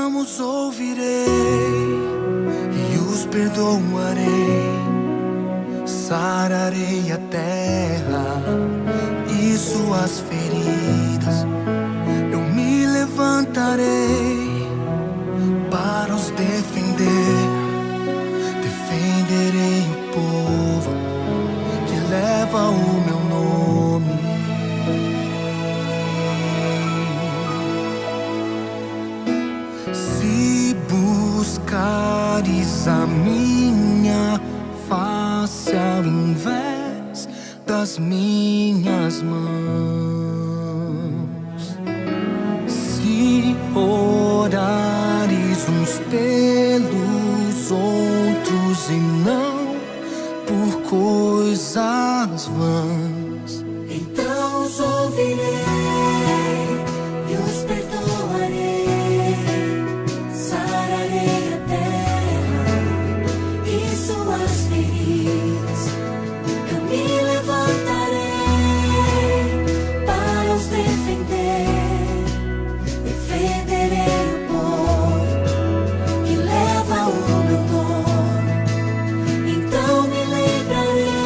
Então os ouvirei e os perdoarei, sararei a terra e suas feridas. Eu me levantarei para os defender, defenderei o povo que leva o meu nome. Se buscares a minha face ao invés das minhas mãos, se orares uns pelos outros e não por coisas vãs, então os ouvirei e os perdoarei, sararei a terra e suas feridas. Eu me levantarei para os defender, defenderei o povo que leva o meu nome. Então me lembrarei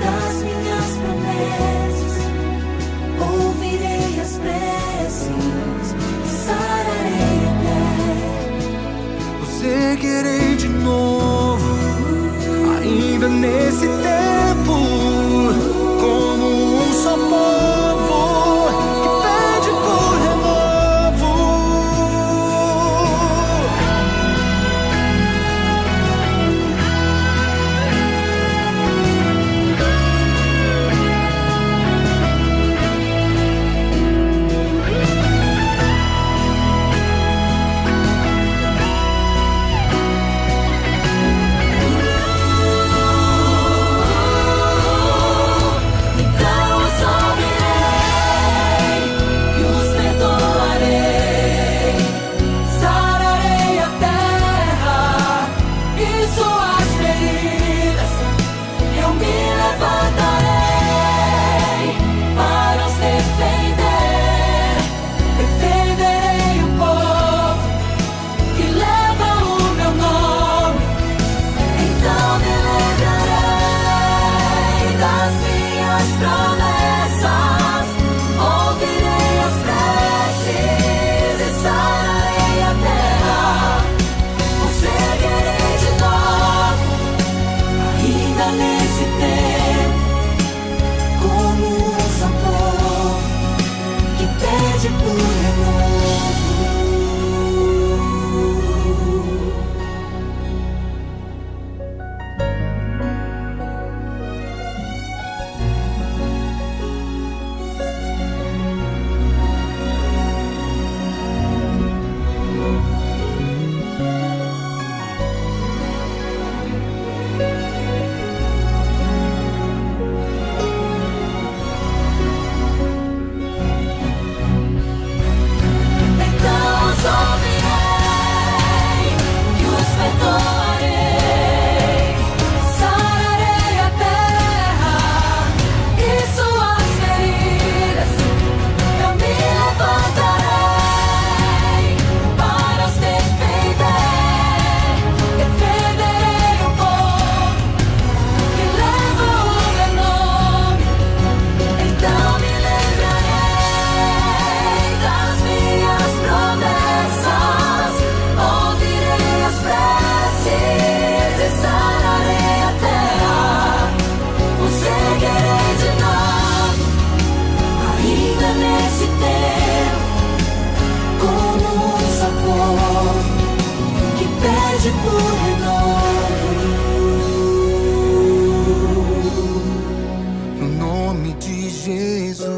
das minhas promessas, ouvirei as preces e sararei a terra. eu seguirei de novo, ainda nesse tempo, como um só povo que pede por renovo. Então os ouvirei e os perdoarei, sararei a terra e suas feridas. Eu me levantarei para os defender, defenderei o povo que leva o meu nome. Então me lembrarei das minhas promessas, ouvirei as preces e sararei a terra. Eu seguirei de novo, ainda nesse tempo, como um só povo que pede por renovo. Então os ouvirei e os perdoarei, sararei a terra e suas feridas. Eu me levantarei para os defender, defenderei o povo que leva o meu nome. Então me lembrarei das minhas promessas, ouvirei as preces e sararei a terra. Eu seguirei de novo, ainda nesse tempo, como um só povo que pede por renovo. No nome de Jesus.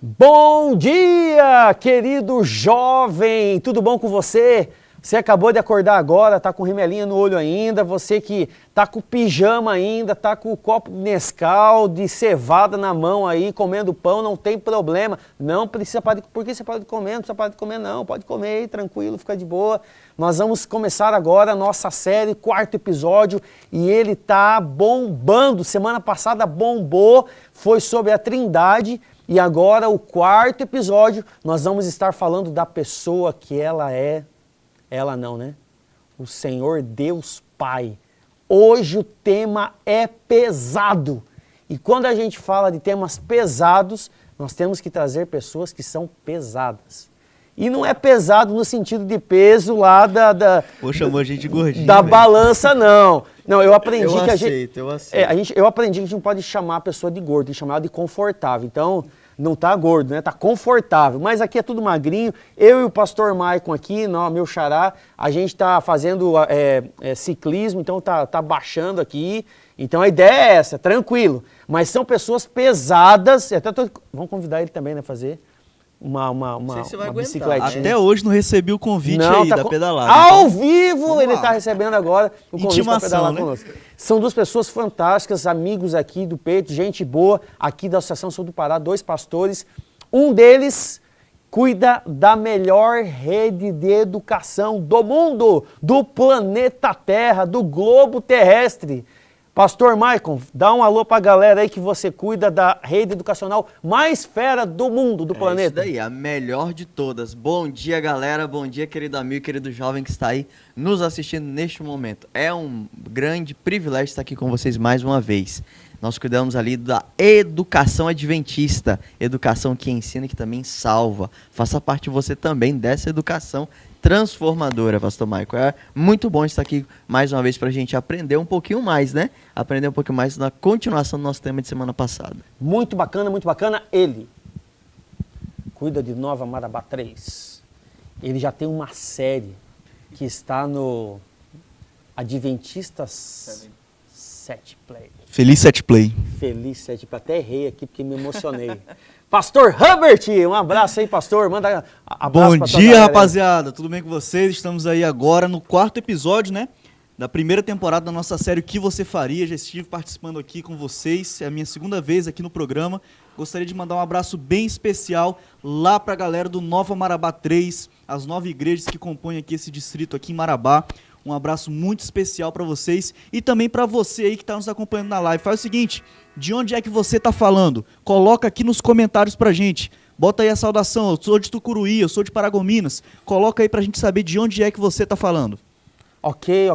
Bom dia, querido jovem! Tudo bom com você? Você acabou de acordar agora, tá com remelinha no olho ainda, você que tá com pijama ainda, tá com o copo de Nescau, de cevada na mão aí, comendo pão, não tem problema. Não precisa parar de... Por que você pode comer? Não precisa parar de comer não, pode comer aí, tranquilo, fica de boa. Nós vamos começar agora a nossa série, 4º episódio, e ele tá bombando. Semana passada bombou, foi sobre a Trindade, e agora o 4º episódio, nós vamos estar falando da pessoa que ela é. Ela não, né? O Senhor Deus Pai. Hoje o tema é pesado. E quando a gente fala de temas pesados, nós temos que trazer pessoas que são pesadas. E não é pesado no sentido de peso lá Pô, chamou a gente de gordinho. Da balança, não. Não, eu aprendi que eu aceito. Eu aprendi que a gente não pode chamar a pessoa de gordo, tem que chamar ela de confortável. Então, não tá gordo, né? Tá confortável. Mas aqui é tudo magrinho. Eu e o pastor Maicon aqui, meu xará, a gente tá fazendo ciclismo, então tá baixando aqui. Então a ideia é essa, tranquilo. Mas são pessoas pesadas. Vamos convidar ele também, né, fazer uma bicicletinha. Até hoje não recebi o convite da pedalada. Ao vivo ele está recebendo agora o convite para pedalar né? conosco. São 2 pessoas fantásticas, amigos aqui do Peito, gente boa, aqui da Associação Sul do Pará, 2 pastores. Um deles cuida da melhor rede de educação do mundo, do planeta Terra, do globo terrestre. Pastor Maicon, dá um alô pra galera aí que você cuida da rede educacional mais fera do mundo, do planeta. Isso daí, a melhor de todas. Bom dia, galera. Bom dia, querido amigo, querido jovem que está aí nos assistindo neste momento. É um grande privilégio estar aqui com vocês mais uma vez. Nós cuidamos ali da educação adventista, educação que ensina e que também salva. Faça parte você também dessa educação transformadora, pastor Maicon. É muito bom estar aqui mais uma vez para a gente aprender um pouquinho mais, né? Aprender um pouquinho mais na continuação do nosso tema de semana passada. Muito bacana, muito bacana. Ele cuida de Nova Marabá 3. Ele já tem uma série que está no Adventistas 7 Play. Feliz 7 Play. Feliz 7 Play. Até errei aqui porque me emocionei. Pastor Herbert, um abraço aí, pastor. Manda abraço. Bom dia, rapaziada. Tudo bem com vocês? Estamos aí agora no 4º episódio, né? Da primeira temporada da nossa série O Que Você Faria. Já estive participando aqui com vocês. É a minha 2ª vez aqui no programa. Gostaria de mandar um abraço bem especial lá pra galera do Nova Marabá 3, as 9 igrejas que compõem aqui esse distrito aqui em Marabá. Um abraço muito especial para vocês e também para você aí que está nos acompanhando na live. Faz o seguinte, de onde é que você está falando? Coloca aqui nos comentários pra gente. Bota aí a saudação, eu sou de Tucuruí, eu sou de Paragominas. Coloca aí pra gente saber de onde é que você está falando. Ok.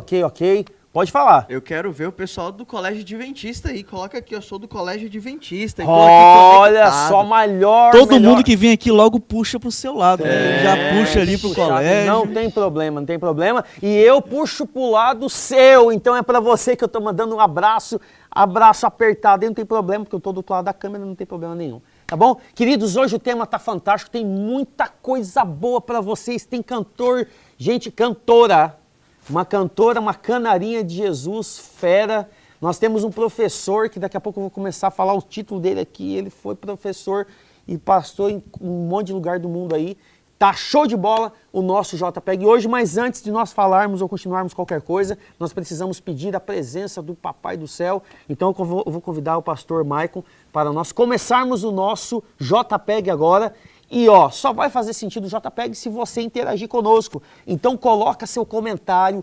Pode falar. Eu quero ver o pessoal do Colégio Adventista aí. Coloca aqui, eu sou do Colégio Adventista. Olha só, melhor. Todo mundo que vem aqui logo puxa pro seu lado, né? Já puxa ali pro colégio. Não tem problema. E eu puxo pro lado seu. Então é pra você que eu tô mandando um abraço apertado. E não tem problema, porque eu tô do outro lado da câmera, não tem problema nenhum. Tá bom? Queridos, hoje o tema tá fantástico. Tem muita coisa boa pra vocês. Tem cantora. Uma cantora, uma canarinha de Jesus, fera. Nós temos um professor, que daqui a pouco eu vou começar a falar o título dele aqui. Ele foi professor e pastor em um monte de lugar do mundo aí. Tá show de bola o nosso JPEG hoje, mas antes de nós falarmos ou continuarmos qualquer coisa, nós precisamos pedir a presença do Papai do Céu. Então eu vou convidar o pastor Maicon para nós começarmos o nosso JPEG agora. E só vai fazer sentido o JPEG se você interagir conosco. Então coloca seu comentário,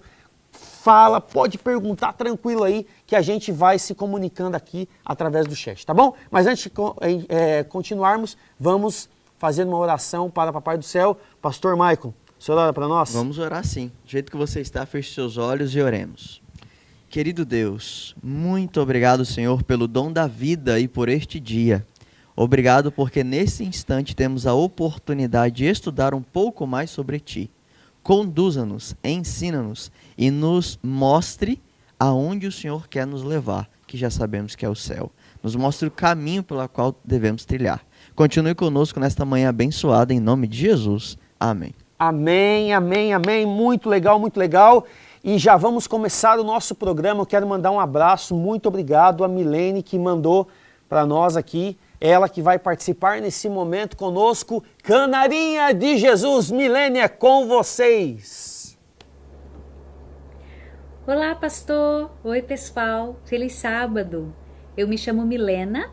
fala, pode perguntar tranquilo aí, que a gente vai se comunicando aqui através do chat, tá bom? Mas antes de continuarmos, vamos fazer uma oração para o Papai do Céu. Pastor Maicon, o senhor ora para nós? Vamos orar sim. Do jeito que você está, feche seus olhos e oremos. Querido Deus, muito obrigado, Senhor, pelo dom da vida e por este dia. Obrigado porque nesse instante temos a oportunidade de estudar um pouco mais sobre Ti. Conduza-nos, ensina-nos e nos mostre aonde o Senhor quer nos levar, que já sabemos que é o céu. Nos mostre o caminho pelo qual devemos trilhar. Continue conosco nesta manhã abençoada, em nome de Jesus. Amém. Amém. Muito legal. E já vamos começar o nosso programa. Eu quero mandar um abraço, muito obrigado a Milene que mandou para nós aqui. Ela que vai participar nesse momento conosco. Canarinha de Jesus, Milene, é com vocês. Olá, pastor! Oi, pessoal! Feliz sábado! Eu me chamo Milena.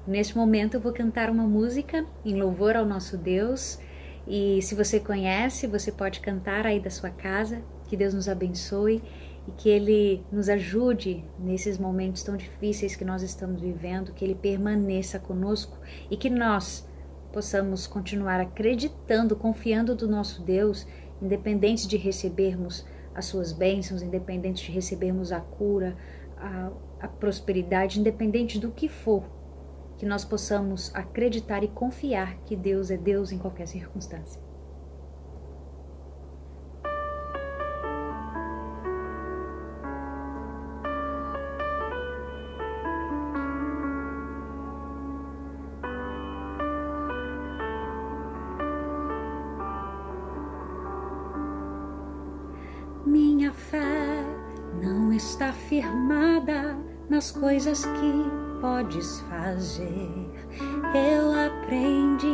Neste momento eu vou cantar uma música em louvor ao nosso Deus. E se você conhece, você pode cantar aí da sua casa. Que Deus nos abençoe e que Ele nos ajude nesses momentos tão difíceis que nós estamos vivendo, que Ele permaneça conosco e que nós possamos continuar acreditando, confiando do nosso Deus, independente de recebermos as suas bênçãos, independente de recebermos a cura, a prosperidade, independente do que for, que nós possamos acreditar e confiar que Deus é Deus em qualquer circunstância. Minha fé não está firmada nas coisas que podes fazer. Eu aprendi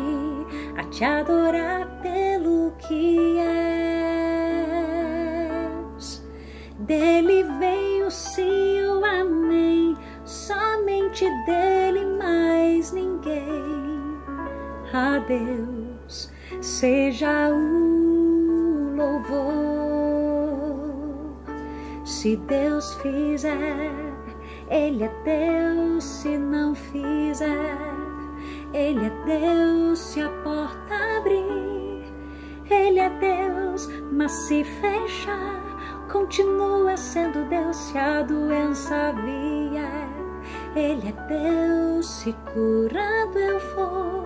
a te adorar pelo que és. Dele vem o sim, o amém, somente dele, mais ninguém. A Deus seja o louvor. Se Deus fizer, Ele é Deus. Se não fizer, Ele é Deus. Se a porta abrir, Ele é Deus. Mas se fechar, continua sendo Deus. Se a doença vier, Ele é Deus. Se curado eu for,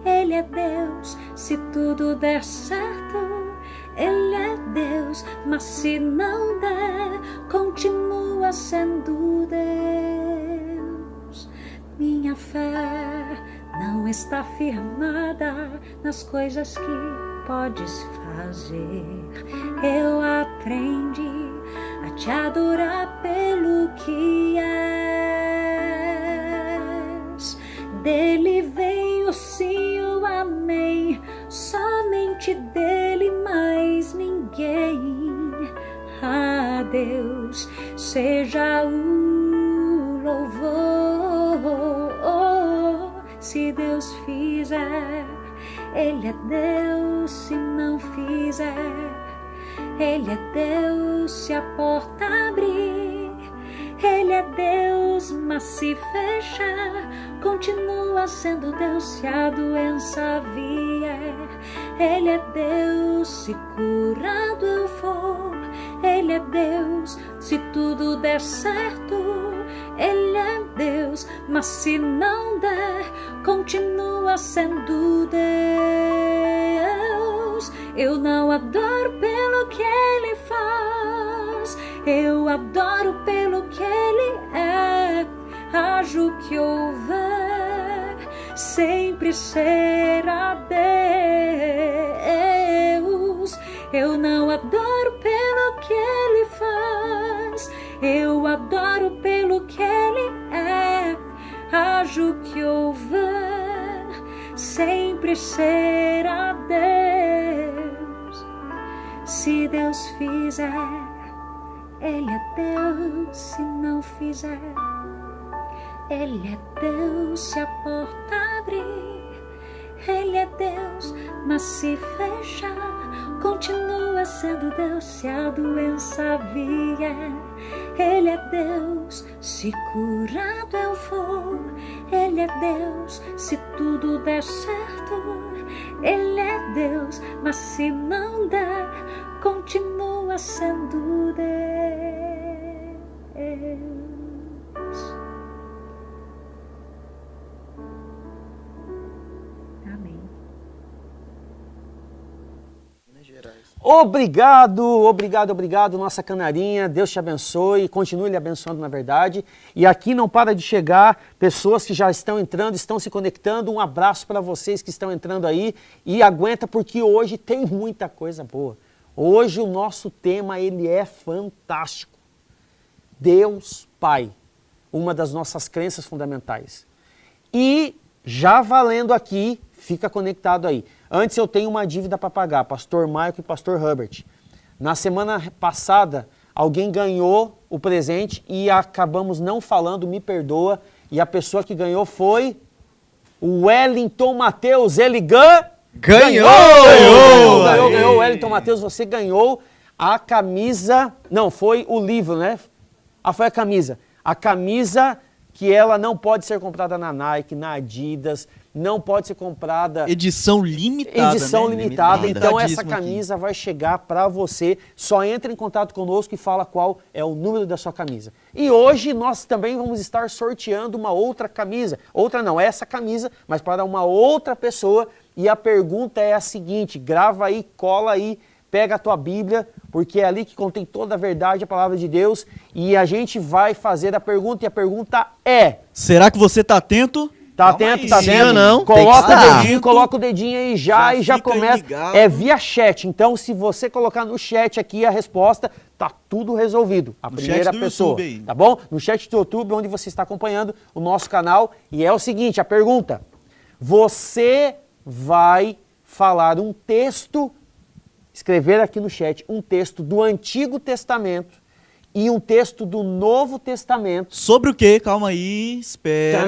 Ele é Deus. Se tudo der certo, Ele é Deus. Mas se não der, continua sendo Deus. Minha fé não está firmada nas coisas que podes fazer. Eu aprendi a te adorar pelo que és. Dele vem o sim, o amém, somente dele, mais ninguém. A Deus seja o louvor. Se Deus fizer, Ele é Deus. Se não fizer, Ele é Deus. Se a porta abrir, Ele é Deus. Mas se fechar, continua sendo Deus. Se a doença vier, Ele é Deus. Se curado eu for, Ele é Deus. Se tudo der certo, Ele é Deus. Mas se não der, continua sendo Deus. Eu não adoro pelo que Ele faz, eu adoro pelo que Ele é. Haja o que houver, sempre será Deus. Eu não adoro pelo que Ele faz, eu adoro pelo que Ele é. Haja o que houver, sempre será Deus. Se Deus fizer, Ele é Deus. Se não fizer, Ele é Deus. Se a porta abrir, Ele é Deus. Mas se fechar, continua sendo Deus. Se a doença vier, Ele é Deus. Se curado eu for, Ele é Deus. Se tudo der certo, Ele é Deus. Mas se não der, continua sendo Deus. Amém. Obrigado, nossa canarinha. Deus te abençoe, continue lhe abençoando na verdade. E aqui não para de chegar pessoas que já estão entrando, estão se conectando. Um abraço para vocês que estão entrando aí. E aguenta porque hoje tem muita coisa boa. Hoje o nosso tema ele é fantástico. Deus Pai, uma das nossas crenças fundamentais. E já valendo aqui, fica conectado aí. Antes eu tenho uma dívida para pagar, pastor Maico e pastor Herbert. Na semana passada, alguém ganhou o presente e acabamos não falando, me perdoa, e a pessoa que ganhou foi o Wellington Matheus. Ele ganhou! Ganhou, Wellington Matheus, você ganhou a camisa, não, foi o livro, né? Foi a camisa. A camisa que ela não pode ser comprada na Nike, na Adidas, não pode ser comprada... Edição limitada, Edição né? limitada, então essa Limitadíssimo camisa vai chegar para você. Só entra em contato conosco e fala qual é o número da sua camisa. E hoje nós também vamos estar sorteando uma outra camisa. Outra não, essa camisa, mas para uma outra pessoa. E a pergunta é a seguinte, grava aí, cola aí, pega a tua Bíblia, porque é ali que contém toda a verdade, a palavra de Deus. E a gente vai fazer a pergunta, e a pergunta é... Será que você está atento? Tá atento, tá Sim atento? ou não? Coloca o dedinho aí já e já fica começa. ligado. É via chat. Então, se você colocar no chat aqui a resposta, tá tudo resolvido. A No primeira chat do pessoa, YouTube aí. tá bom? No chat do YouTube, onde você está acompanhando o nosso canal. E é o seguinte, a pergunta: você vai falar um texto, escrever aqui no chat um texto do Antigo Testamento e um texto do Novo Testamento. Sobre o quê? Calma aí, espera.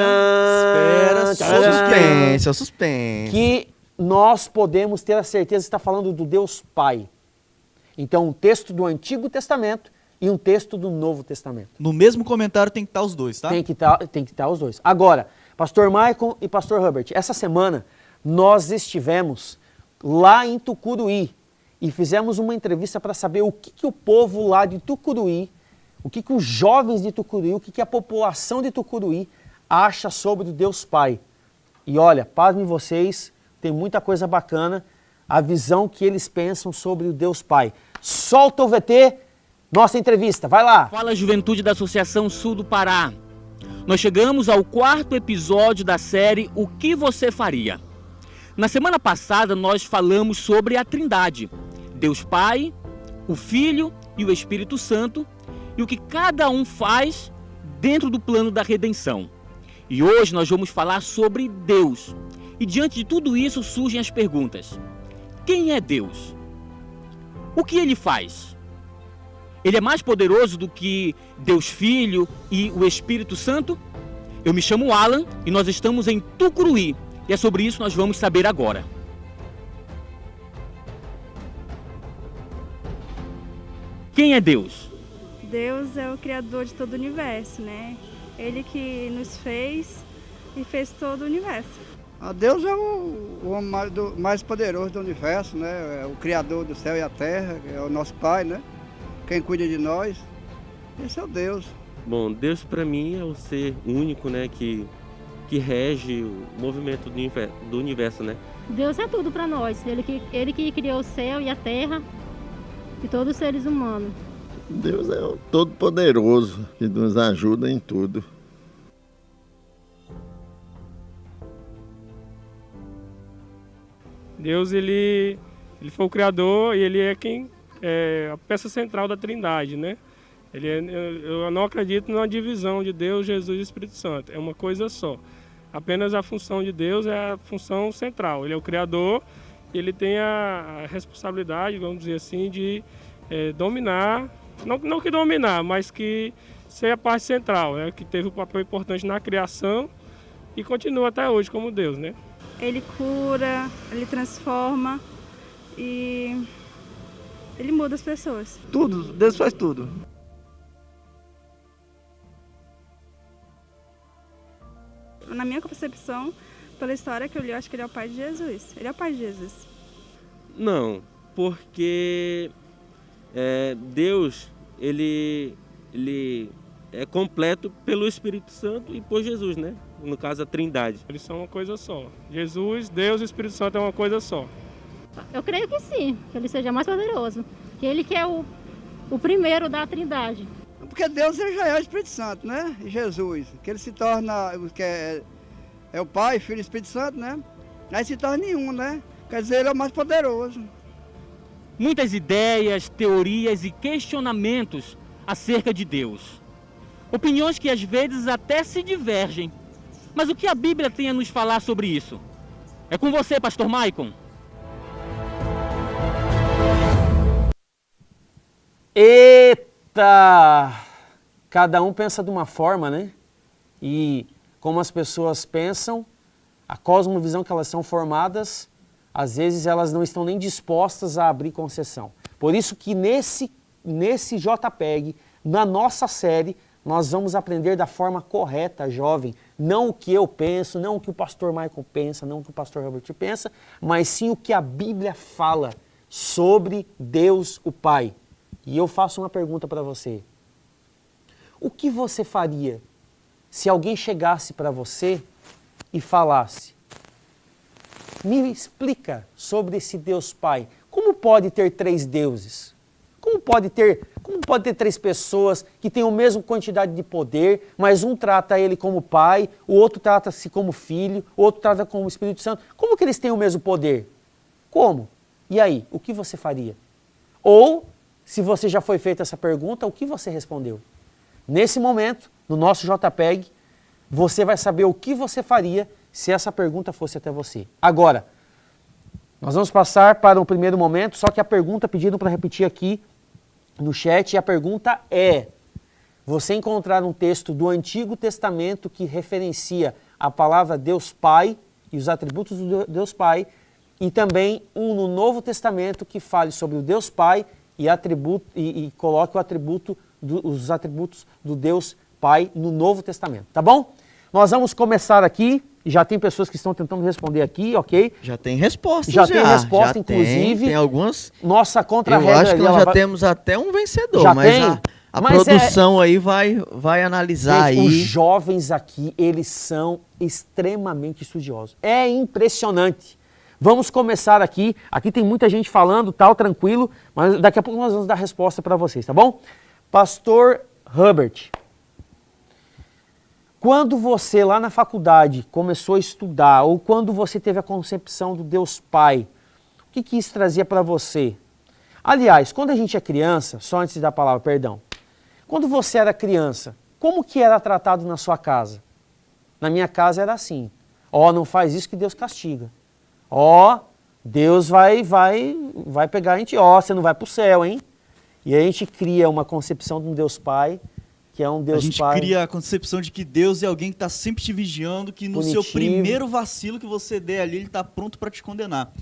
Suspense, é o suspense. Que nós podemos ter a certeza que está falando do Deus Pai. Então, um texto do Antigo Testamento e um texto do Novo Testamento. No mesmo comentário tem que estar os dois, tá? Tem que estar os dois. Agora, Pastor Maicon e Pastor Herbert, essa semana nós estivemos lá em Tucuruí e fizemos uma entrevista para saber o que o povo lá de Tucuruí, o que os jovens de Tucuruí, o que a população de Tucuruí acha sobre o Deus Pai. E olha, pasmem vocês, tem muita coisa bacana, a visão que eles pensam sobre o Deus Pai. Solta o VT, nossa entrevista, vai lá. Fala Juventude da Associação Sul do Pará. Nós chegamos ao 4º episódio da série O que você faria? Na semana passada nós falamos sobre a Trindade, Deus Pai, o Filho e o Espírito Santo, e o que cada um faz dentro do plano da redenção. E hoje nós vamos falar sobre Deus. E diante de tudo isso surgem as perguntas: quem é Deus? O que ele faz? Ele é mais poderoso do que Deus Filho e o Espírito Santo? Eu me chamo Alan e nós estamos em Tucuruí. E é sobre isso que nós vamos saber agora. Quem é Deus? Deus é o criador de todo o universo, né? Ele que nos fez e fez todo o universo. Deus é o homem mais poderoso do universo, né? É o criador do céu e a terra, é o nosso Pai, né? Quem cuida de nós, esse é o Deus. Bom, Deus para mim é o ser único, né? Que rege o movimento do universo, né? Deus é tudo para nós. Ele que criou o céu e a terra e todos os seres humanos. Deus é o Todo-Poderoso, que nos ajuda em tudo. Deus, ele foi o Criador e ele é a peça central da Trindade, né? Eu não acredito numa divisão de Deus, Jesus e Espírito Santo. É uma coisa só. Apenas a função de Deus é a função central. Ele é o Criador e ele tem a responsabilidade, vamos dizer assim, de dominar, não que dominar, mas que ser a parte central, né? Que teve um papel importante na criação e continua até hoje como Deus, né? Ele cura, ele transforma e ele muda as pessoas. Tudo, Deus faz tudo. Na minha concepção, pela história que eu li, eu acho que ele é o pai de Jesus. Ele é o pai de Jesus. Não, porque Deus, ele é completo pelo Espírito Santo e por Jesus, né? No caso, a Trindade. Eles são uma coisa só. Jesus, Deus e o Espírito Santo é uma coisa só. Eu creio que sim, que ele seja mais poderoso. Que ele que é o primeiro da Trindade. Porque Deus ele já é o Espírito Santo, né? E Jesus, que ele se torna, que é o Pai, Filho e Espírito Santo, né? Aí se torna nenhum, né? Quer dizer, ele é o mais poderoso. Muitas ideias, teorias e questionamentos acerca de Deus. Opiniões que às vezes até se divergem. Mas o que a Bíblia tem a nos falar sobre isso? É com você, Pastor Maicon. cada um pensa de uma forma, né? E como as pessoas pensam, a cosmovisão que elas são formadas, às vezes elas não estão nem dispostas a abrir concessão. Por isso que nesse JPEG, na nossa série, nós vamos aprender da forma correta, jovem. Não o que eu penso, não o que o pastor Michael pensa, não o que o pastor Robert pensa, mas sim o que a Bíblia fala sobre Deus o Pai. E eu faço uma pergunta para você. O que você faria se alguém chegasse para você e falasse: me explica sobre esse Deus Pai. Como pode ter 3 deuses? Como pode ter 3 pessoas que têm a mesma quantidade de poder, mas um trata ele como pai, o outro trata-se como filho, o outro trata como Espírito Santo? Como que eles têm o mesmo poder? Como? E aí, o que você faria? Ou, se você já foi feita essa pergunta, o que você respondeu? Nesse momento, no nosso JPEG, você vai saber o que você faria se essa pergunta fosse até você. Agora, nós vamos passar para o primeiro momento, só que a pergunta pediram para repetir aqui no chat, e a pergunta é: você encontrar um texto do Antigo Testamento que referencia a palavra Deus Pai e os atributos do Deus Pai, e também um no Novo Testamento que fale sobre o Deus Pai e coloque os atributos do Deus Pai no Novo Testamento, tá bom? Nós vamos começar aqui, já tem pessoas que estão tentando responder aqui, ok? Já tem resposta, tem resposta, inclusive. Tem algumas. Nossa contra-regra. Eu acho que nós já temos até um vencedor, já mas tem? a produção aí vai analisar. Gente, aí. Os jovens aqui, eles são extremamente estudiosos. É impressionante. Vamos começar aqui. Aqui tem muita gente falando, tal, tranquilo, mas daqui a pouco nós vamos dar resposta para vocês, tá bom? Pastor Herbert, quando você lá na faculdade começou a estudar, ou quando você teve a concepção do Deus Pai, o que isso trazia para você? Aliás, quando a gente é criança, só antes de dar a palavra, perdão, quando você era criança, como que era tratado na sua casa? Na minha casa era assim: ó, não faz isso que Deus castiga. Ó, Deus vai pegar a gente, ó, você não vai para o céu, hein? E a gente cria uma concepção de um Deus Pai, que é um Deus Pai. A gente cria a concepção de que Deus é alguém que está sempre te vigiando, que no seu primeiro vacilo que você der ali, ele está pronto para te condenar.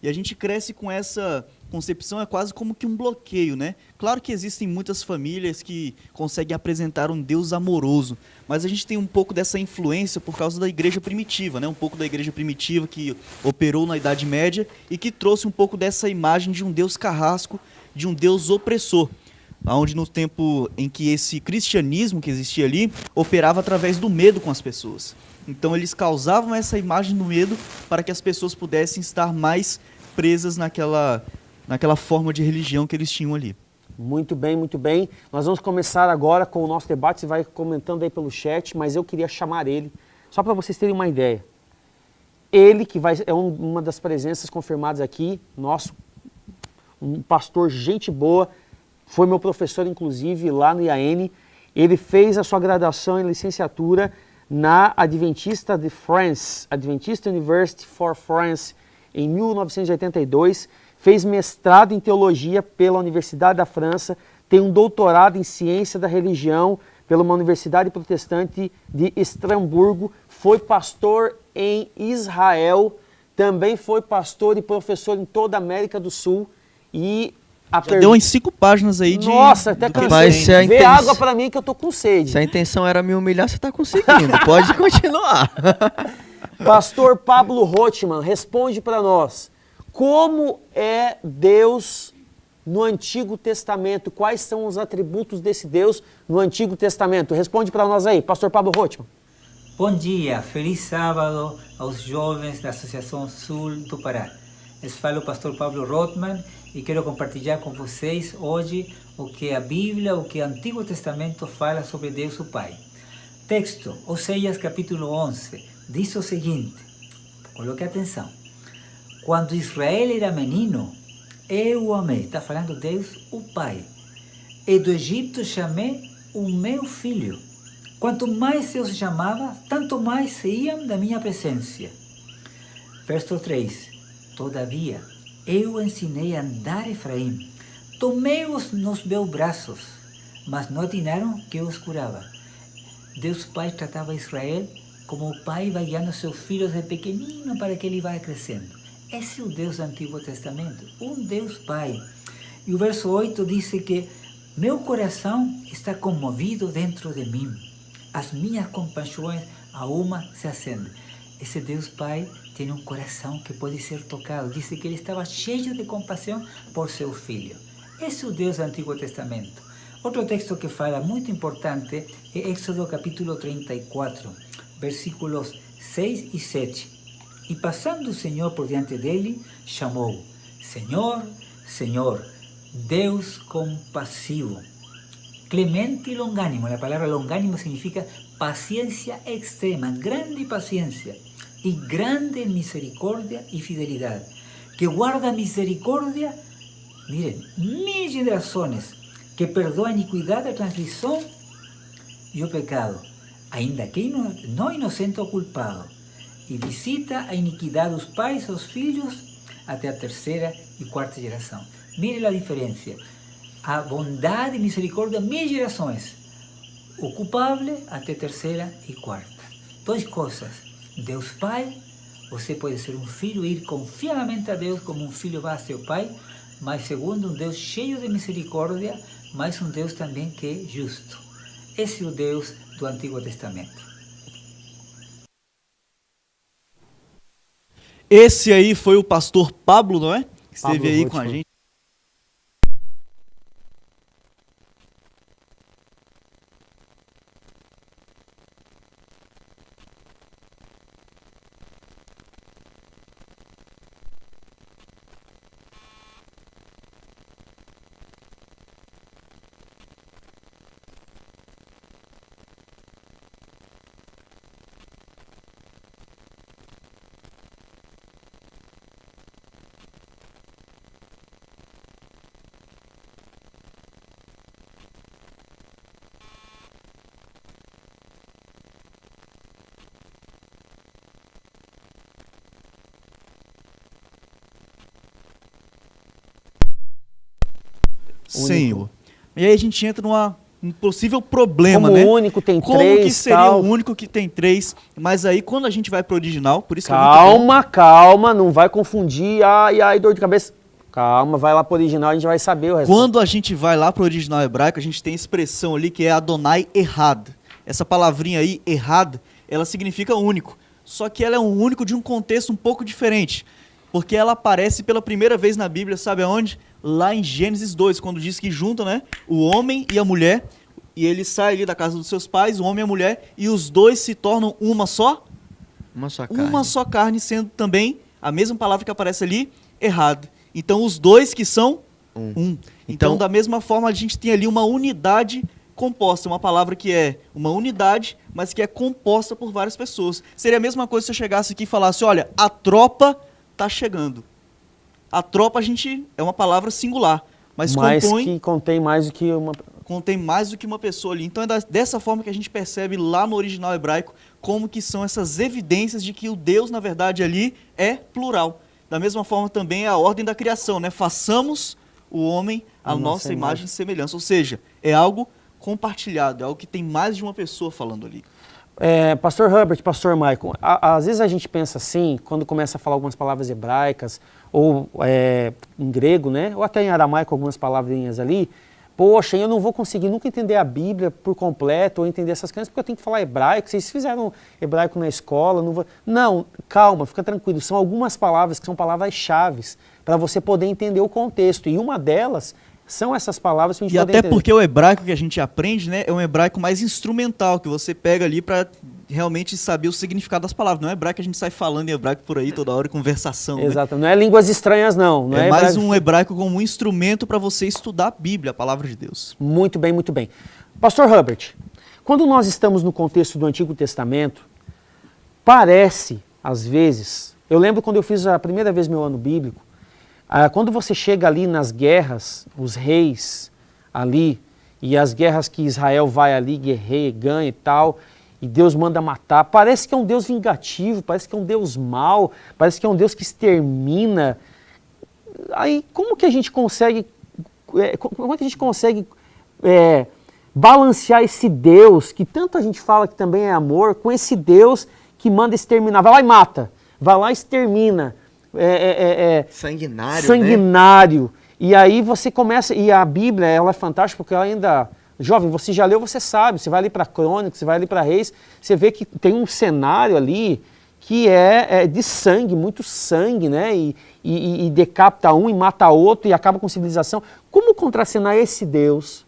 E a gente cresce com essa concepção, é quase como que um bloqueio, né? Claro que existem muitas famílias que conseguem apresentar um Deus amoroso, mas a gente tem um pouco dessa influência por causa da igreja primitiva, né? Um pouco da igreja primitiva que operou na Idade Média e que trouxe um pouco dessa imagem de um Deus carrasco, de um Deus opressor, onde no tempo em que esse cristianismo que existia ali operava através do medo com as pessoas. Então eles causavam essa imagem do medo para que as pessoas pudessem estar mais presas naquela forma de religião que eles tinham ali. Muito bem, muito bem. Nós vamos começar agora com o nosso debate, você vai comentando aí pelo chat, mas eu queria chamar ele, só para vocês terem uma ideia. Ele que é uma das presenças confirmadas aqui, nosso, um pastor gente boa, foi meu professor inclusive lá no IAN, ele fez a sua graduação em licenciatura na Adventista de France, Adventist University for France, em 1982, fez mestrado em teologia pela Universidade da França, tem um doutorado em ciência da religião pela uma universidade protestante de Estrasburgo, foi pastor em Israel, também foi pastor e professor em toda a América do Sul e deu umas 5 páginas aí de... Nossa, até cansei. Vê água pra mim que eu tô com sede. Se a intenção era me humilhar, você tá conseguindo. Pode continuar. Pastor Pablo Rothman, responde para nós. Como é Deus no Antigo Testamento? Quais são os atributos desse Deus no Antigo Testamento? Responde para nós aí, Pastor Pablo Rothman. Bom dia, feliz sábado aos jovens da Associação Sul do Pará. Eu falo o pastor Pablo Rothman e quero compartilhar com vocês hoje o que a Bíblia, o que o Antigo Testamento fala sobre Deus o Pai. Texto, Oséias capítulo 11, diz o seguinte, coloque atenção. Quando Israel era menino, eu o amei, está falando Deus o Pai, e do Egito chamei o meu filho. Quanto mais eu os chamava, tanto mais saíam da minha presença. Verso 3. Todavia, eu ensinei a andar Efraim, tomei-os nos meus braços, mas não atinaram que os curava. Deus Pai tratava Israel como o pai vai guiando seus filhos de pequenino para que ele vá crescendo. Esse é o Deus do Antigo Testamento, um Deus Pai. E o verso 8 diz que meu coração está comovido dentro de mim. As minhas compaixões a uma se acendem. Esse Deus Pai tem um coração que pode ser tocado. Diz que ele estava cheio de compaixão por seu filho. Esse é o Deus do Antigo Testamento. Outro texto que fala muito importante é Éxodo capítulo 34, versículos 6 e 7. E passando o Senhor por diante dele, chamou: Senhor, Senhor, Deus compassivo, clemente e longânimo. A palavra longânimo significa paciência extrema, grande paciência e grande misericórdia e fidelidade, que guarda misericórdia, miren, 1000 gerações, que perdoa a iniquidade, a transgressão e o pecado, ainda que não inocente ou culpado, e visita a iniquidade dos pais aos filhos até a 3ª e 4ª geração. Mire a diferença. A bondade e misericórdia, 1000 gerações. O culpável até 3ª e 4ª. 2 coisas. Deus Pai, você pode ser um filho e ir confiadamente a Deus como um filho vai a seu pai, mas segundo, um Deus cheio de misericórdia, mas um Deus também que é justo. Esse é o Deus do Antigo Testamento. Esse aí foi o pastor Pablo, não é? Que esteve aí com a gente. Senhor. E aí a gente entra num possível problema, como né? Como o único tem como 3, Como que seria tal. o único que tem 3? Mas aí quando a gente vai pro original, por isso calma, calma, não vai confundir, ai, dor de cabeça. Calma, vai lá pro original, a gente vai saber o resto. Quando a gente vai lá pro original hebraico, a gente tem a expressão ali que é Adonai Errad. Essa palavrinha aí, Errad, ela significa único. Só que ela é um único de um contexto um pouco diferente. Porque ela aparece pela primeira vez na Bíblia, sabe aonde? Lá em Gênesis 2, quando diz que juntam, né, o homem e a mulher, e ele sai ali da casa dos seus pais, o homem e a mulher, e os dois se tornam uma só carne. Uma só carne, sendo também a mesma palavra que aparece ali, errado. Então, os dois que são um. Então, da mesma forma, a gente tem ali uma unidade composta, uma palavra que é uma unidade, mas que é composta por várias pessoas. Seria a mesma coisa se eu chegasse aqui e falasse, olha, a tropa está chegando. A tropa, a gente, é uma palavra singular, mas que contém mais do que uma... Contém mais do que uma pessoa ali. Então é dessa forma que a gente percebe lá no original hebraico como que são essas evidências de que o Deus, na verdade, ali é plural. Da mesma forma também é a ordem da criação, né? Façamos o homem a nossa imagem e semelhança. Ou seja, é algo compartilhado, é algo que tem mais de uma pessoa falando ali. Pastor Herbert, Pastor Michael, às vezes a gente pensa assim, quando começa a falar algumas palavras hebraicas, ou em grego, né? Ou até em aramaico, algumas palavrinhas ali, poxa, eu não vou conseguir nunca entender a Bíblia por completo, ou entender essas coisas, porque eu tenho que falar hebraico, vocês fizeram hebraico na escola, não vou... Não, calma, fica tranquilo, são algumas palavras que são palavras-chave para você poder entender o contexto, e uma delas são essas palavras que a gente poder entender. E até porque o hebraico que a gente aprende, né, é um hebraico mais instrumental, que você pega ali para realmente saber o significado das palavras. Não é hebraico que a gente sai falando em hebraico por aí toda hora, conversação. Exato, né? Não é línguas estranhas não. É mais um hebraico como um instrumento para você estudar a Bíblia, a palavra de Deus. Muito bem, muito bem. Pastor Herbert, quando nós estamos no contexto do Antigo Testamento, parece, às vezes, eu lembro quando eu fiz a primeira vez meu ano bíblico, quando você chega ali nas guerras, os reis ali, e as guerras que Israel vai ali, guerreia, ganha e tal, e Deus manda matar, parece que é um Deus vingativo, parece que é um Deus mau, parece que é um Deus que extermina. Aí como que a gente consegue balancear esse Deus, que tanto a gente fala que também é amor, com esse Deus que manda exterminar. Vai lá e mata, vai lá e extermina. Sanguinário. Né? E aí você começa, e a Bíblia, ela é fantástica porque ela ainda... Jovem, você já leu, você sabe, você vai ali para Crônicas, você vai ali para Reis, você vê que tem um cenário ali que é de sangue, muito sangue, né? E decapita um e mata outro e acaba com civilização. Como contracenar esse Deus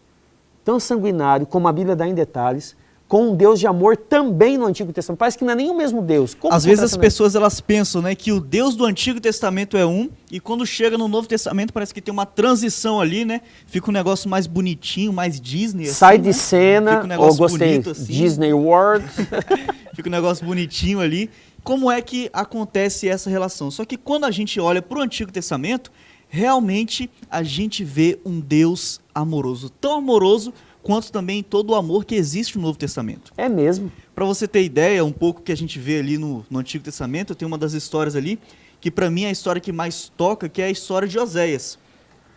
tão sanguinário, como a Bíblia dá em detalhes, com um Deus de amor também no Antigo Testamento? Parece que não é nem o mesmo Deus. Como às vezes as pessoas elas pensam, né, que o Deus do Antigo Testamento é um, e quando chega no Novo Testamento parece que tem uma transição ali, né? Fica um negócio mais bonitinho, mais Disney. Sai assim, de né? cena, gostei, bonito, assim. Disney World. Fica um negócio bonitinho ali. Como é que acontece essa relação? Só que quando a gente olha para o Antigo Testamento, realmente a gente vê um Deus amoroso, tão amoroso quanto também todo o amor que existe no Novo Testamento. É mesmo. Para você ter ideia, um pouco que a gente vê ali no Antigo Testamento, tem uma das histórias ali, que para mim é a história que mais toca, que é a história de Oséias,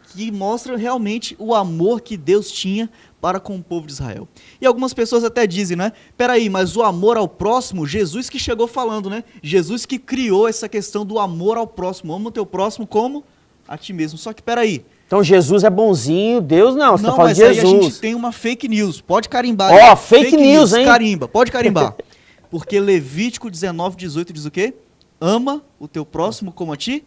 que mostra realmente o amor que Deus tinha para com o povo de Israel. E algumas pessoas até dizem, né? Peraí, mas o amor ao próximo, Jesus que chegou falando, né? Jesus que criou essa questão do amor ao próximo. Ama o teu próximo como a ti mesmo. Só que peraí. Então Jesus é bonzinho, Deus não, você está falando de Jesus. Jesus. Aí a gente tem uma fake news, pode carimbar. Ó, fake news, hein? Carimba, pode carimbar. Porque Levítico 19:18 diz o quê? Ama o teu próximo como a ti.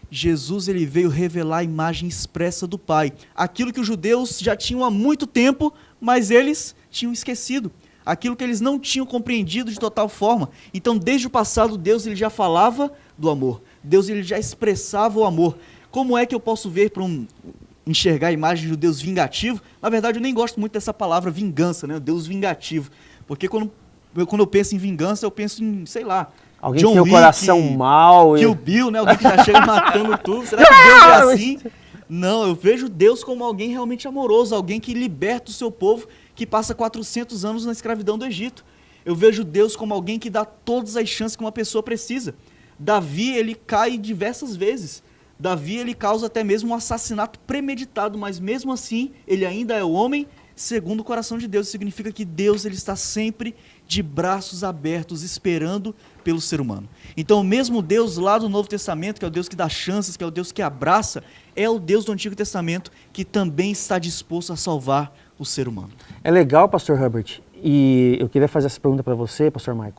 Jesus ele veio revelar a imagem expressa do Pai. Aquilo que os judeus já tinham há muito tempo, mas eles tinham esquecido. Aquilo que eles não tinham compreendido de total forma. Então, desde o passado, Deus ele já falava do amor. Deus ele já expressava o amor. Como é que eu posso ver enxergar a imagem de um Deus vingativo? Na verdade, eu nem gosto muito dessa palavra vingança, né? Deus vingativo. Porque quando eu penso em vingança, eu penso em, sei lá, alguém John que tem o coração mal. Kill Bill, né? Alguém que já chega matando tudo. Será que Deus é assim? Não, eu vejo Deus como alguém realmente amoroso, alguém que liberta o seu povo que passa 400 anos na escravidão do Egito. Eu vejo Deus como alguém que dá todas as chances que uma pessoa precisa. Davi, ele cai diversas vezes. Davi, ele causa até mesmo um assassinato premeditado, mas mesmo assim, ele ainda é o homem segundo o coração de Deus. Isso significa que Deus ele está sempre de braços abertos, esperando pelo ser humano. Então, o mesmo Deus lá do Novo Testamento, que é o Deus que dá chances, que é o Deus que abraça, é o Deus do Antigo Testamento que também está disposto a salvar o ser humano. É legal, pastor Herbert, e eu queria fazer essa pergunta para você, pastor Michael.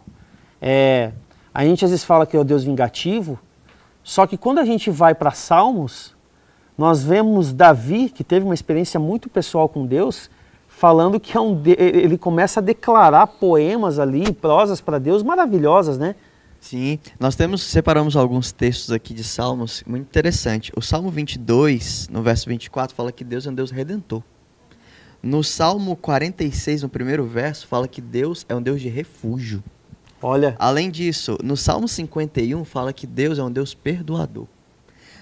A gente às vezes fala que é o Deus vingativo, só que quando a gente vai para Salmos, nós vemos Davi, que teve uma experiência muito pessoal com Deus, falando que ele começa a declarar poemas ali, prosas para Deus maravilhosas, né? Sim, nós separamos alguns textos aqui de Salmos muito interessante. O Salmo 22, no verso 24, fala que Deus é um Deus redentor. No Salmo 46, no primeiro verso, fala que Deus é um Deus de refúgio. Olha. Além disso, no Salmo 51, fala que Deus é um Deus perdoador.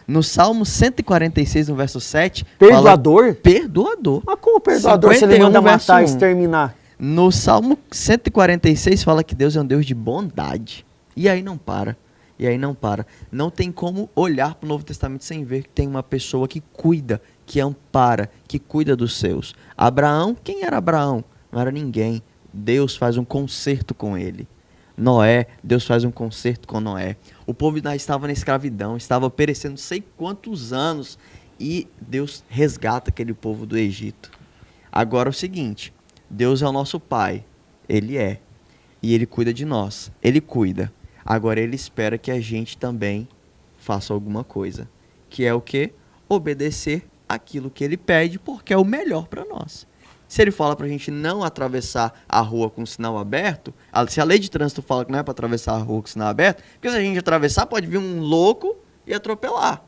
No Salmo 146, no verso 7... Perdoador? Fala, perdoador. Mas como perdoador se ele manda matar, exterminar? No Salmo 146 fala que Deus é um Deus de bondade. E aí não para. Não tem como olhar para o Novo Testamento sem ver que tem uma pessoa que cuida, que ampara, que cuida dos seus. Abraão, quem era Abraão? Não era ninguém. Deus faz um concerto com ele. Noé, Deus faz um concerto com Noé. O povo estava na escravidão, estava perecendo não sei quantos anos e Deus resgata aquele povo do Egito. Agora é o seguinte, Deus é o nosso Pai, Ele é, e Ele cuida de nós, Ele cuida. Agora Ele espera que a gente também faça alguma coisa, que é o quê? Obedecer aquilo que Ele pede, porque é o melhor para nós. Se ele fala pra gente não atravessar a rua com o sinal aberto, se a lei de trânsito fala que não é pra atravessar a rua com o sinal aberto, porque se a gente atravessar, pode vir um louco e atropelar.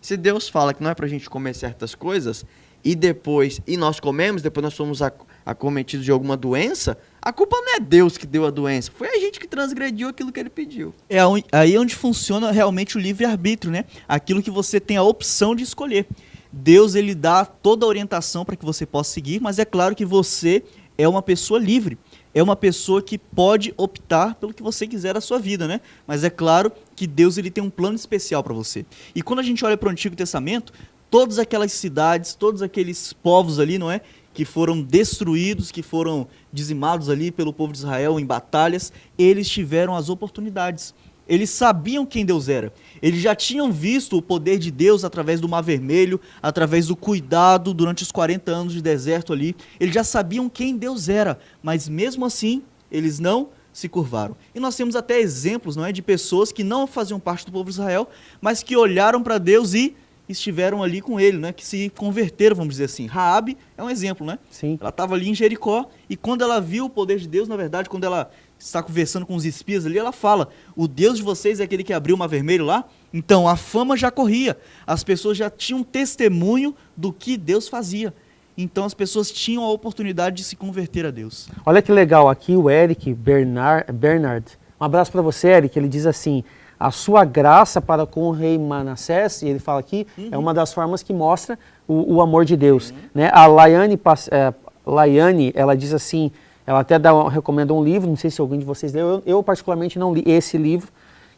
Se Deus fala que não é pra gente comer certas coisas, e nós comemos, depois nós somos acometidos de alguma doença, a culpa não é Deus que deu a doença, foi a gente que transgrediu aquilo que ele pediu. É aí onde funciona realmente o livre-arbítrio, né? Aquilo que você tem a opção de escolher. Deus ele dá toda a orientação para que você possa seguir, mas é claro que você é uma pessoa livre, é uma pessoa que pode optar pelo que você quiser da sua vida, né? Mas é claro que Deus ele tem um plano especial para você. E quando a gente olha para o Antigo Testamento, todas aquelas cidades, todos aqueles povos ali, não é? que foram destruídos, que foram dizimados ali pelo povo de Israel em batalhas, eles tiveram as oportunidades. Eles sabiam quem Deus era. Eles já tinham visto o poder de Deus através do Mar Vermelho, através do cuidado durante os 40 anos de deserto ali. Eles já sabiam quem Deus era, mas mesmo assim, eles não se curvaram. E nós temos até exemplos, não é, de pessoas que não faziam parte do povo de Israel, mas que olharam para Deus e estiveram ali com ele, né, que se converteram, vamos dizer assim. Raabe é um exemplo, né? Sim. Ela estava ali em Jericó e quando ela viu o poder de Deus, na verdade, quando ela está conversando com os espias ali, ela fala, o Deus de vocês é aquele que abriu o Mar Vermelho lá? Então, a fama já corria, as pessoas já tinham testemunho do que Deus fazia. Então, as pessoas tinham a oportunidade de se converter a Deus. Olha que legal, aqui o Eric Bernard, um abraço para você, Eric, ele diz assim, a sua graça para com o rei Manassés, e ele fala aqui, é uma das formas que mostra o amor de Deus. Né? A Laiane, ela diz assim, ela até recomenda um livro, não sei se alguém de vocês leu, eu particularmente não li esse livro,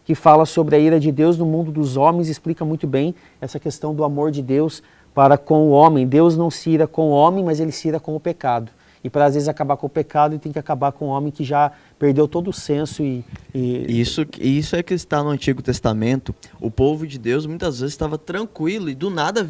que fala sobre a ira de Deus no mundo dos homens, explica muito bem essa questão do amor de Deus para com o homem. Deus não se ira com o homem, mas ele se ira com o pecado. E para às vezes acabar com o pecado, ele tem que acabar com o homem que já perdeu todo o senso. Isso é que está no Antigo Testamento. O povo de Deus muitas vezes estava tranquilo e do nada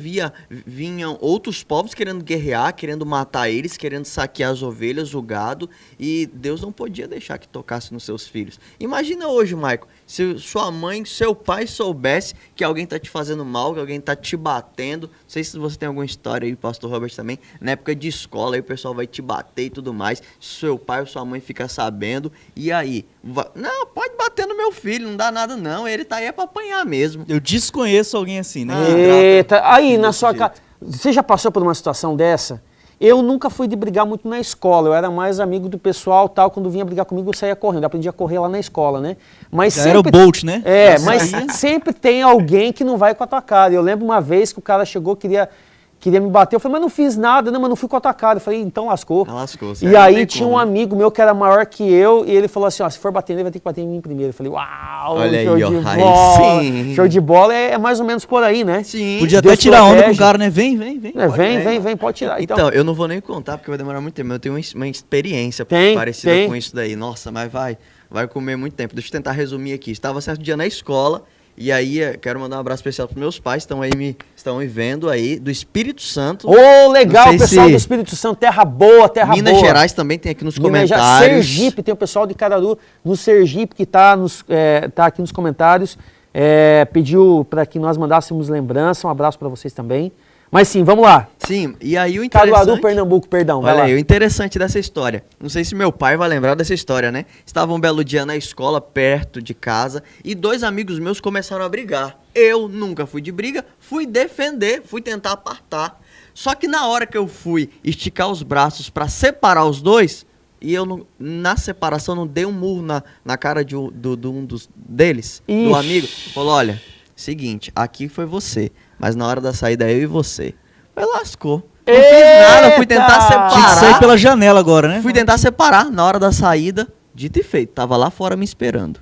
vinham outros povos querendo guerrear, querendo matar eles, querendo saquear as ovelhas, o gado, e Deus não podia deixar que tocasse nos seus filhos. Imagina hoje, Maico, se sua mãe, seu pai soubesse que alguém está te fazendo mal, que alguém está te batendo. Não sei se você tem alguma história aí, pastor Robert, também, na época de escola, aí o pessoal vai te bater e tudo mais, seu pai ou sua mãe fica sabendo, e aí? Não, pode bater no meu filho, não dá nada não, ele tá aí é pra apanhar mesmo. Eu desconheço alguém assim, né? Eita, aí na sua casa, você já passou por uma situação dessa? Eu nunca fui de brigar muito na escola, eu era mais amigo do pessoal, tal, quando vinha brigar comigo eu saía correndo, eu aprendi a correr lá na escola, né? Mas já sempre, era o Bolt, né? É, mas sempre tem alguém que não vai com a tua cara. Eu lembro uma vez que o cara chegou, queria me bater, eu falei, mas não fiz nada, não, mas não fui com a tua cara. Eu falei, então lascou. Lascou, e aí tinha um amigo meu que era maior que eu, e ele falou assim, ó, se for bater nele, vai ter que bater em mim primeiro. Eu falei, uau, olha show aí, de ó, bola. sim. Show de bola é mais ou menos por aí, né? Sim. Podia até tirar onda com o cara, né? Vem. Vem, pode tirar. Então, eu não vou nem contar, porque vai demorar muito tempo, mas eu tenho uma experiência parecida com isso daí. Nossa, mas vai comer muito tempo. Deixa eu tentar resumir aqui. Estava certo dia na escola, e aí, quero mandar um abraço especial para meus pais, estão me vendo aí, do Espírito Santo. Ô, legal, pessoal do Espírito Santo, terra boa. Minas Gerais também tem aqui nos comentários. Sergipe, tem o pessoal de Cararu no Sergipe que tá aqui nos comentários. Pediu para que nós mandássemos lembrança, um abraço para vocês também. Mas sim, vamos lá. Sim, e aí o interessante... Caruaru, Pernambuco, perdão, vai lá. Olha aí, o interessante dessa história, não sei se meu pai vai lembrar dessa história, né? Estava um belo dia na escola, perto de casa, e dois amigos meus começaram a brigar. Eu nunca fui de briga, fui defender, fui tentar apartar. Só que na hora que eu fui esticar os braços para separar os dois, e eu, na separação, não dei um murro na cara de um deles, do amigo. Falou, olha, seguinte, aqui foi você, mas na hora da saída eu e você. Aí lascou. Não fiz nada, fui tentar separar. Tinha que sair pela janela agora, né? Fui tentar separar na hora da saída, dito e feito, tava lá fora me esperando.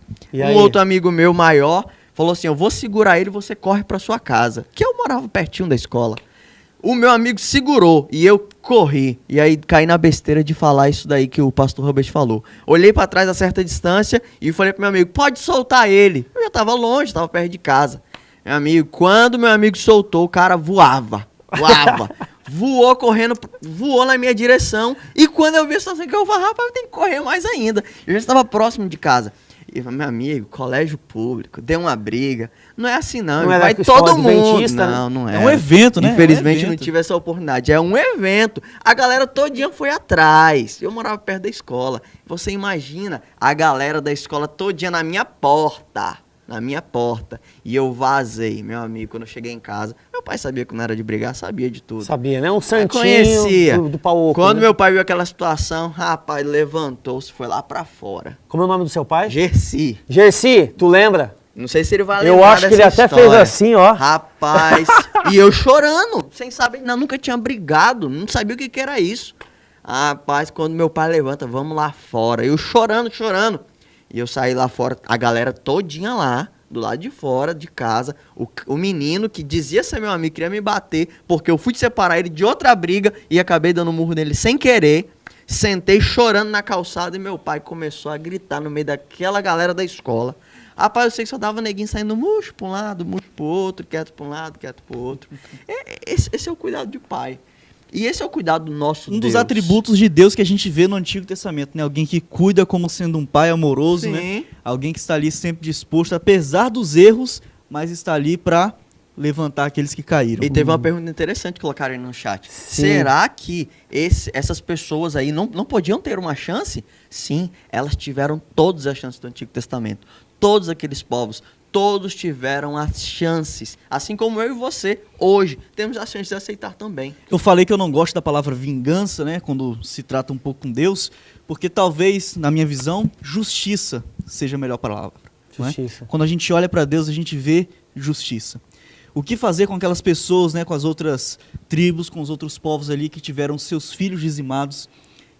Outro amigo meu maior falou assim, eu vou segurar ele e você corre pra sua casa. Que eu morava pertinho da escola. O meu amigo segurou e eu corri. E aí caí na besteira de falar isso daí que o pastor Robert falou. Olhei pra trás a certa distância e falei pro meu amigo, pode soltar ele. Eu já tava longe, tava perto de casa. Meu amigo, quando meu amigo soltou, o cara voava. Voou correndo, voou na minha direção. E quando eu vi a situação que eu falei, rapaz, eu tenho que correr mais ainda. Eu já estava próximo de casa. E meu amigo, colégio público, deu uma briga. Não é assim não, vai todo mundo. Não é. É um evento, né? Infelizmente não tive essa oportunidade. É um evento. A galera todinha foi atrás. Eu morava perto da escola. Você imagina a galera da escola todinha na minha porta. E eu vazei, meu amigo, quando eu cheguei em casa. Meu pai sabia que não era de brigar, sabia de tudo. Sabia, né? Um santinho conhecia. do pau oco, Quando né? meu pai viu aquela situação, rapaz, levantou-se, foi lá pra fora. Como é o nome do seu pai? Gersi. Gersi, tu lembra? Não sei se ele vai lembrar Eu acho que ele até fez assim, ó. Rapaz, e eu chorando, sem saber, nunca tinha brigado, não sabia o que era isso. Rapaz, quando meu pai levanta, vamos lá fora. Eu chorando. E eu saí lá fora, a galera todinha lá, do lado de fora de casa, o menino que dizia ser meu amigo, queria me bater, porque eu fui separar ele de outra briga e acabei dando um murro nele sem querer. Sentei chorando na calçada e meu pai começou a gritar no meio daquela galera da escola. Rapaz, eu sei que só dava neguinho saindo murcho pra um lado, murcho pro outro, quieto pra um lado, quieto pro outro. Esse é o cuidado de pai. E esse é o cuidado do nosso Deus. Um dos atributos de Deus que a gente vê no Antigo Testamento, né? Alguém que cuida como sendo um pai amoroso, Sim. né? Alguém que está ali sempre disposto, apesar dos erros, mas está ali para levantar aqueles que caíram. E teve uma pergunta interessante que colocaram aí no chat. Sim. Será que essas pessoas aí não podiam ter uma chance? Sim, elas tiveram todas as chances do Antigo Testamento. Todos aqueles povos, todos tiveram as chances. Assim como eu e você, hoje, temos a chance de aceitar também. Eu falei que eu não gosto da palavra vingança, né? Quando se trata um pouco com Deus, porque talvez, na minha visão, justiça seja a melhor palavra. Justiça. Não é? Quando a gente olha para Deus, a gente vê justiça. O que fazer com aquelas pessoas, né, com as outras tribos, com os outros povos ali que tiveram seus filhos dizimados,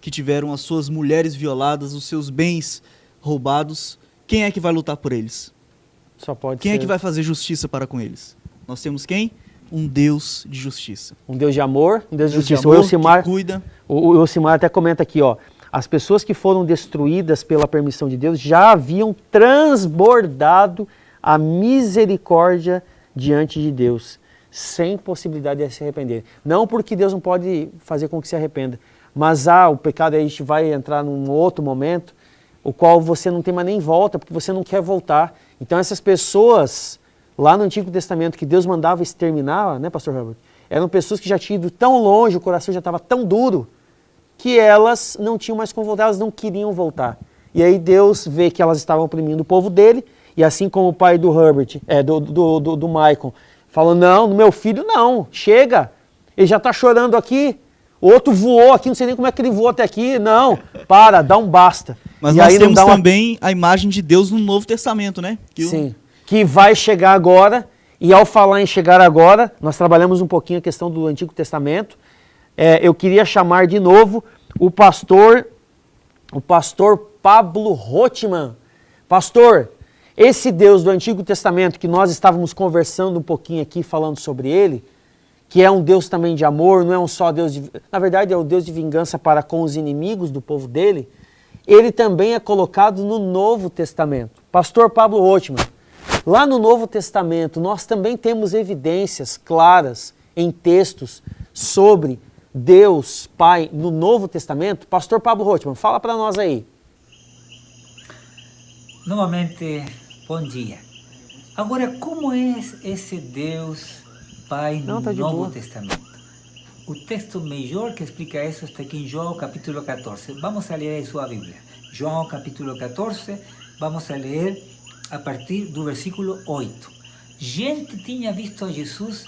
que tiveram as suas mulheres violadas, os seus bens roubados? Quem é que vai lutar por eles? Só pode Quem ser é que vai fazer justiça para com eles? Nós temos quem? Um Deus de justiça. um Deus de amor, um Deus de justiça. amor, O Elcimar, que cuida. o Elcimar até comenta aqui, ó. As pessoas que foram destruídas pela permissão de Deus já haviam transbordado a misericórdia diante de Deus, sem possibilidade de se arrepender. Não porque Deus não pode fazer com que se arrependa, mas o pecado, aí a gente vai entrar num outro momento, o qual você não tem mais nem volta, porque você não quer voltar. Então essas pessoas, lá no Antigo Testamento, que Deus mandava exterminar, né, pastor Herbert? Eram pessoas que já tinham ido tão longe, o coração já estava tão duro, que elas não tinham mais como voltar, elas não queriam voltar. E aí Deus vê que elas estavam oprimindo o povo dele, e assim como o pai do Herbert, do Michael, falou, não, no meu filho não, chega, ele já está chorando aqui, o outro voou aqui, não sei nem como é que ele voou até aqui, não, para, dá um basta. Mas e nós aí temos também a imagem de Deus no Novo Testamento, né? Sim, que vai chegar agora, e ao falar em chegar agora, nós trabalhamos um pouquinho a questão do Antigo Testamento. Eu queria chamar de novo o pastor Pablo Rothman. Pastor, esse Deus do Antigo Testamento que nós estávamos conversando um pouquinho aqui, falando sobre ele, que é um Deus também de amor, não é um só Deus de... Na verdade, é o Deus de vingança para com os inimigos do povo dele, ele também é colocado no Novo Testamento. Pastor Pablo Rothman, lá no Novo Testamento nós também temos evidências claras em textos sobre Deus Pai no Novo Testamento. Pastor Pablo Rothman, fala para nós aí. Novamente, bom dia. Agora, como é esse Deus Pai no Novo Testamento? O texto melhor que explica isso está aqui em João capítulo 14. Vamos a ler em sua Bíblia. João capítulo 14, vamos a ler a partir do versículo 8. Gente tinha visto a Jesus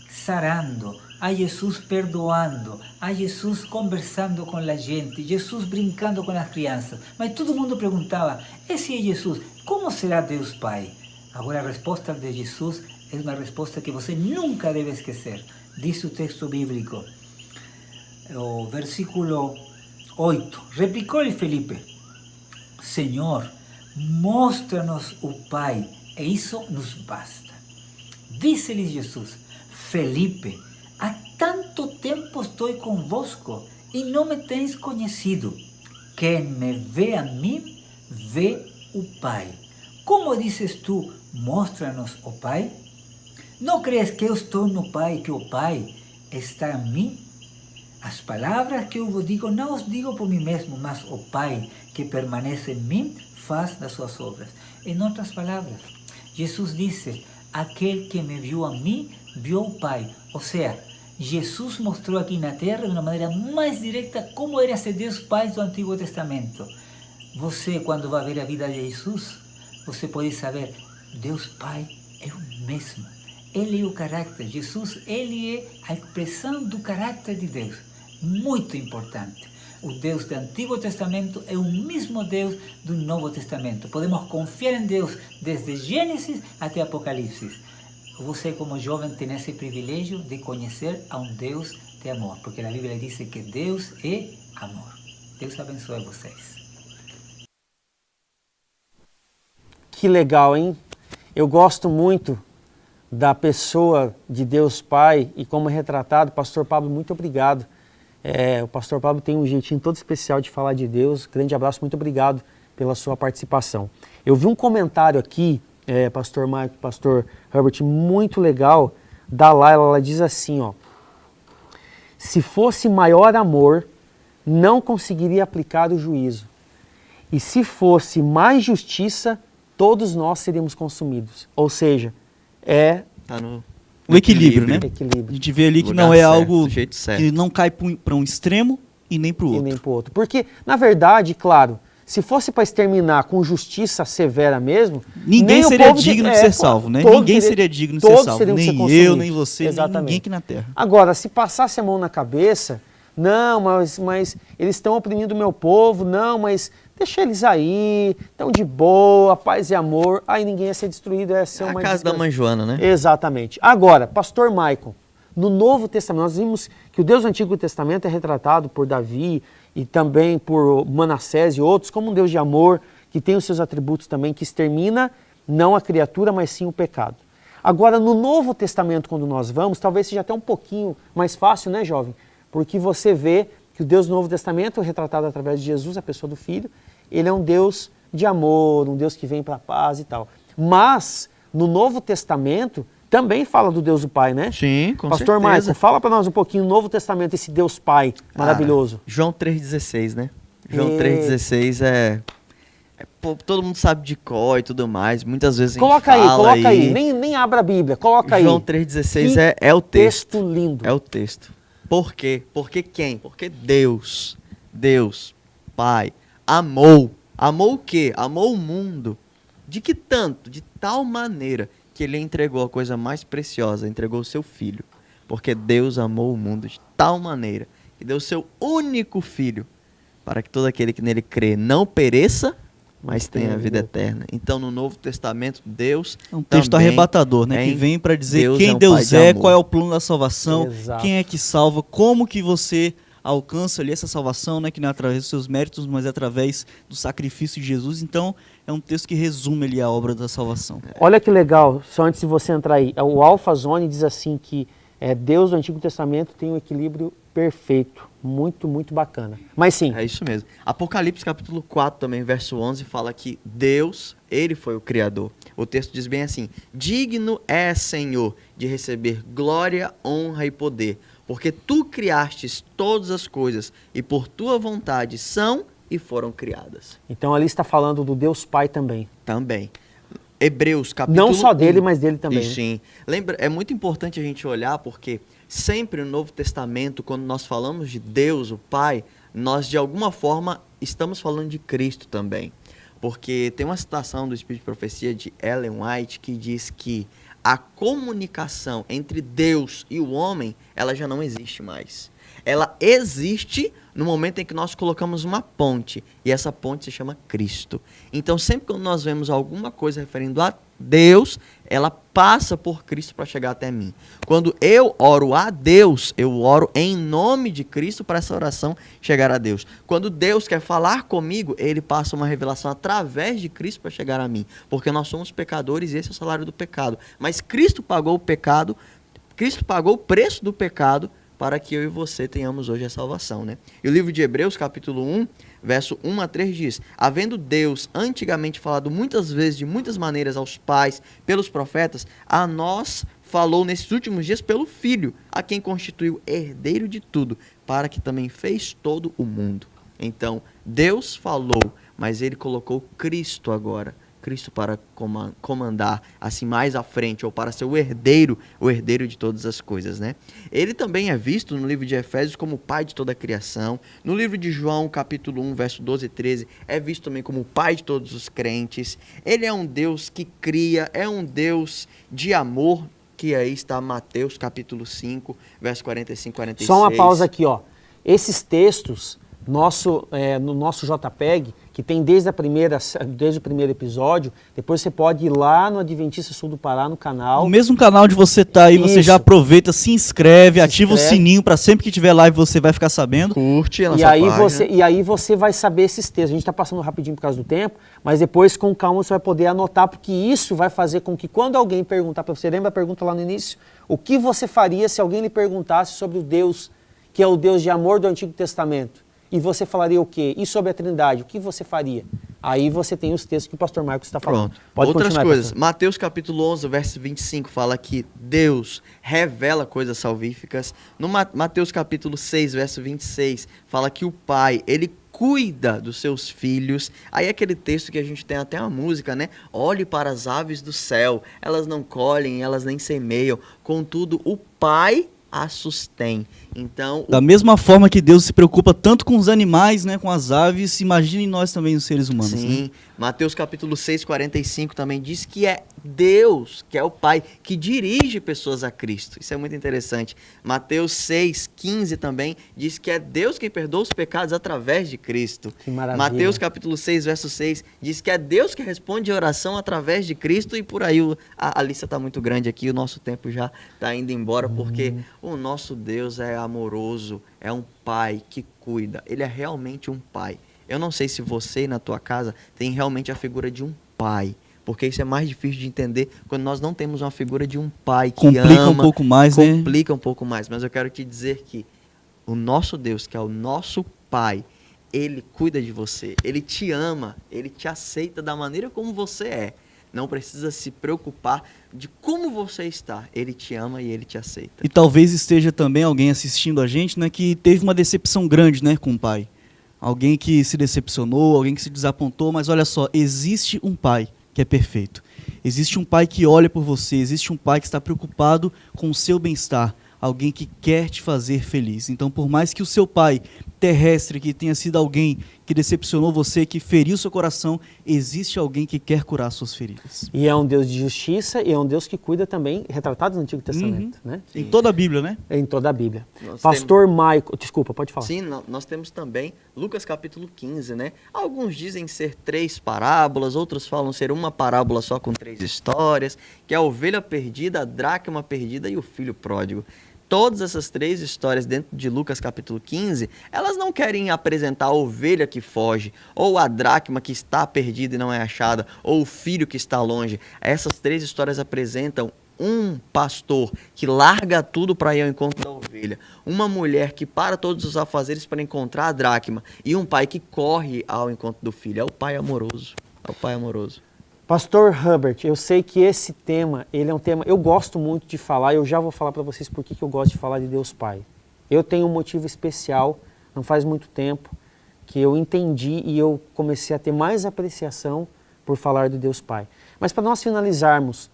sarando, a Jesus perdoando, a Jesus conversando com a gente, Jesus brincando com as crianças. Mas todo mundo perguntava, esse é Jesus, como será Deus Pai? Agora a resposta de Jesus é uma resposta que você nunca deve esquecer. Diz o texto bíblico, o versículo 8. Replicou-lhe Felipe, Senhor, mostra-nos o Pai, e isso nos basta. Disse-lhe Jesus, Felipe, há tanto tempo estou convosco e não me tens conhecido. Quem me vê a mim, vê o Pai. Como dizes tu, mostra-nos o Pai? Não crees que eu estou no Pai, que o Pai está em mim? As palavras que eu vos digo, não os digo por mim mesmo, mas o Pai que permanece em mim faz das suas obras. Em outras palavras, Jesus disse, aquele que me viu a mim, viu o Pai. Ou seja, Jesus mostrou aqui na terra de uma maneira mais direta como era esse Deus Pai do Antigo Testamento. Você, quando vai ver a vida de Jesus, você pode saber, Deus Pai é o mesmo. Ele é o caráter. Jesus, ele é a expressão do caráter de Deus. Muito importante. O Deus do Antigo Testamento é o mesmo Deus do Novo Testamento. Podemos confiar em Deus desde Gênesis até Apocalipse. Você, como jovem, tem esse privilégio de conhecer a um Deus de amor, porque a Bíblia diz que Deus é amor. Deus abençoe vocês. Que legal, hein? Eu gosto muito da pessoa de Deus Pai e como é retratado. Pastor Pablo, muito obrigado. O Pastor Pablo tem um jeitinho todo especial de falar de Deus. Grande abraço, muito obrigado pela sua participação. Eu vi um comentário aqui, Pastor Mike, Pastor Herbert, muito legal, da Laila. Ela diz assim, ó: se fosse maior amor, não conseguiria aplicar o juízo. E se fosse mais justiça, todos nós seríamos consumidos. Ou seja, tá no equilíbrio, né? Equilíbrio. A gente vê ali que Lugar não é certo, algo do jeito certo. que não cai para um extremo e nem para o E outro. nem pro outro. Porque, na verdade, claro, se fosse para exterminar com justiça severa mesmo, Ninguém nem o seria povo digno de ser salvo, né? todos Ninguém teria- seria digno de ser todos salvo. teriam que ser Nem consumidos. eu, nem você, nem Exatamente. ninguém aqui na Terra. Agora, se passasse a mão na cabeça, não, mas eles estão oprimindo o meu povo, não, mas deixa eles aí, estão de boa, paz e amor, aí ninguém ia ser destruído, ia ser É a uma casa da mãe Joana, né? Exatamente. Agora, Pastor Michael, no Novo Testamento, nós vimos que o Deus do Antigo Testamento é retratado por Davi e também por Manassés e outros como um Deus de amor, que tem os seus atributos também, que extermina não a criatura, mas sim o pecado. Agora, no Novo Testamento, quando nós vamos, talvez seja até um pouquinho mais fácil, né, jovem? Porque você vê que o Deus do Novo Testamento, retratado através de Jesus, a pessoa do Filho, ele é um Deus de amor, um Deus que vem para a paz e tal. Mas, no Novo Testamento, também fala do Deus do Pai, né? Sim, com Pastor certeza. Michael, fala para nós um pouquinho no Novo Testamento, esse Deus Pai maravilhoso. João 3,16, né? João E- 3,16 pô, todo mundo sabe de cor e tudo mais. Muitas vezes a gente Coloca aí, fala coloca aí. Nem abra a Bíblia, coloca aí. João 3,16 Que é o texto. texto lindo. É o texto. Por quê? Porque quem? Porque Deus, Pai, amou. Amou o quê? Amou o mundo. De que tanto? De tal maneira que ele entregou a coisa mais preciosa, entregou o seu filho. Porque Deus amou o mundo de tal maneira que deu o seu único filho para que todo aquele que nele crê não pereça, mas tenha a vida eterna. Então, no Novo Testamento, Deus É um texto também arrebatador, né? Que é vem para dizer Deus quem é um Deus pai de é, amor. qual é o plano da salvação, Exato. quem é que salva, como que você alcança ali essa salvação, né? Que não é através dos seus méritos, mas é através do sacrifício de Jesus. Então, é um texto que resume ali a obra da salvação. Olha que legal, só antes de você entrar aí, o Alpha Zone diz assim que Deus do Antigo Testamento tem um equilíbrio perfeito, muito, muito bacana. Mas sim, É isso mesmo. Apocalipse capítulo 4 também, verso 11, fala que Deus, ele foi o Criador. O texto diz bem assim: digno é, Senhor, de receber glória, honra e poder, porque tu criastes todas as coisas e por tua vontade são e foram criadas. então ali está falando do Deus Pai também. Também. Hebreus capítulo Não só dele, 1. mas dele também. E sim. Lembra, é muito importante a gente olhar porque sempre no Novo Testamento, quando nós falamos de Deus, o Pai, nós de alguma forma estamos falando de Cristo também. Porque tem uma citação do Espírito de Profecia de Ellen White que diz que a comunicação entre Deus e o homem, ela já não existe mais. Ela existe no momento em que nós colocamos uma ponte, e essa ponte se chama Cristo. Então, sempre que nós vemos alguma coisa referindo a Deus, ela passa por Cristo para chegar até mim. Quando eu oro a Deus, eu oro em nome de Cristo para essa oração chegar a Deus. Quando Deus quer falar comigo, ele passa uma revelação através de Cristo para chegar a mim. Porque nós somos pecadores e esse é o salário do pecado. Mas Cristo pagou o pecado, Cristo pagou o preço do pecado para que eu e você tenhamos hoje a salvação, né? E o livro de Hebreus, capítulo 1, verso 1 a 3 diz: havendo Deus antigamente falado muitas vezes, de muitas maneiras aos pais, pelos profetas, a nós falou nesses últimos dias pelo Filho, a quem constituiu herdeiro de tudo, para que também fez todo o mundo. Então, Deus falou, mas ele colocou Cristo agora. Cristo para comandar assim mais à frente, ou para ser o herdeiro de todas as coisas, né? Ele também é visto no livro de Efésios como o pai de toda a criação. No livro de João, capítulo 1, verso 12 e 13, é visto também como o pai de todos os crentes. Ele é um Deus que cria, é um Deus de amor, que aí está Mateus, capítulo 5, verso 45 e 46. Só uma pausa aqui, ó. Esses textos, no nosso JPEG, que tem desde o primeiro episódio. Depois você pode ir lá no Adventista Sul do Pará, no canal. No mesmo canal onde você tá aí, você já aproveita, se inscreve, ativa o sininho para sempre que tiver live você vai ficar sabendo. Curte a nossa página. E aí você vai saber esses textos. A gente está passando rapidinho por causa do tempo, mas depois com calma você vai poder anotar, porque isso vai fazer com que quando alguém perguntar para você, lembra a pergunta lá no início? O que você faria se alguém lhe perguntasse sobre o Deus, que é o Deus de amor do Antigo Testamento? E você falaria o quê? E sobre a Trindade, o que você faria? Aí você tem os textos que o pastor Marcos está falando. Pronto. Pode Outras continuar, coisas. pastor. Mateus capítulo 11, verso 25, fala que Deus revela coisas salvíficas. No Mateus capítulo 6, verso 26, fala que o Pai, ele cuida dos seus filhos. Aí aquele texto que a gente tem até uma música, né? Olhe para as aves do céu, elas não colhem, elas nem semeiam, contudo o Pai a sustém. Então, da mesma forma que Deus se preocupa tanto com os animais, né, com as aves, imagine nós também os seres humanos. Sim, né? Mateus capítulo 6, 45 também diz que é Deus, que é o Pai, que dirige pessoas a Cristo. Isso é muito interessante. Mateus 6, 15 também diz que é Deus quem perdoa os pecados através de Cristo. Que maravilha. Mateus capítulo 6, verso 6 diz que é Deus que responde a oração através de Cristo, e por aí a lista está muito grande aqui, o nosso tempo já está indo embora, porque o nosso Deus é amoroso, é um Pai que cuida, ele é realmente um Pai. Eu não sei se você na tua casa tem realmente a figura de um pai, porque isso é mais difícil de entender quando nós não temos uma figura de um pai que complica ama. Um pouco mais, né? Complica um pouco mais, mas eu quero te dizer que o nosso Deus, que é o nosso Pai, ele cuida de você, ele te ama, ele te aceita da maneira como você é. Não precisa se preocupar de como você está. Ele te ama e ele te aceita. E talvez esteja também alguém assistindo a gente, né, que teve uma decepção grande, né, com o pai. Alguém que se decepcionou, alguém que se desapontou, mas olha só, existe um pai que é perfeito. Existe um pai que olha por você, existe um pai que está preocupado com o seu bem-estar, alguém que quer te fazer feliz. Então, por mais que o seu pai terrestre, que tenha sido alguém que decepcionou você, que feriu seu coração, existe alguém que quer curar suas feridas. E é um Deus de justiça e é um Deus que cuida também, retratado no Antigo Testamento. Né? Em toda a Bíblia, né? Em toda a Bíblia. Nós Pastor Maico, desculpa, pode falar. Sim, nós temos também Lucas capítulo 15, né? Alguns dizem ser 3 parábolas, outros falam ser uma parábola só com 3 histórias, que é a ovelha perdida, a dracma perdida e o filho pródigo. Todas essas 3 histórias dentro de Lucas capítulo 15, elas não querem apresentar a ovelha que foge, ou a dracma que está perdida e não é achada, ou o filho que está longe. Essas 3 histórias apresentam um pastor que larga tudo para ir ao encontro da ovelha, uma mulher que para todos os afazeres para encontrar a dracma, e um pai que corre ao encontro do filho. É o pai amoroso. É o pai amoroso. Pastor Herbert, eu sei que esse tema, ele é um tema, eu gosto muito de falar, eu já vou falar para vocês por que eu gosto de falar de Deus Pai. Eu tenho um motivo especial, não faz muito tempo, que eu entendi e eu comecei a ter mais apreciação por falar de Deus Pai. Mas para nós finalizarmos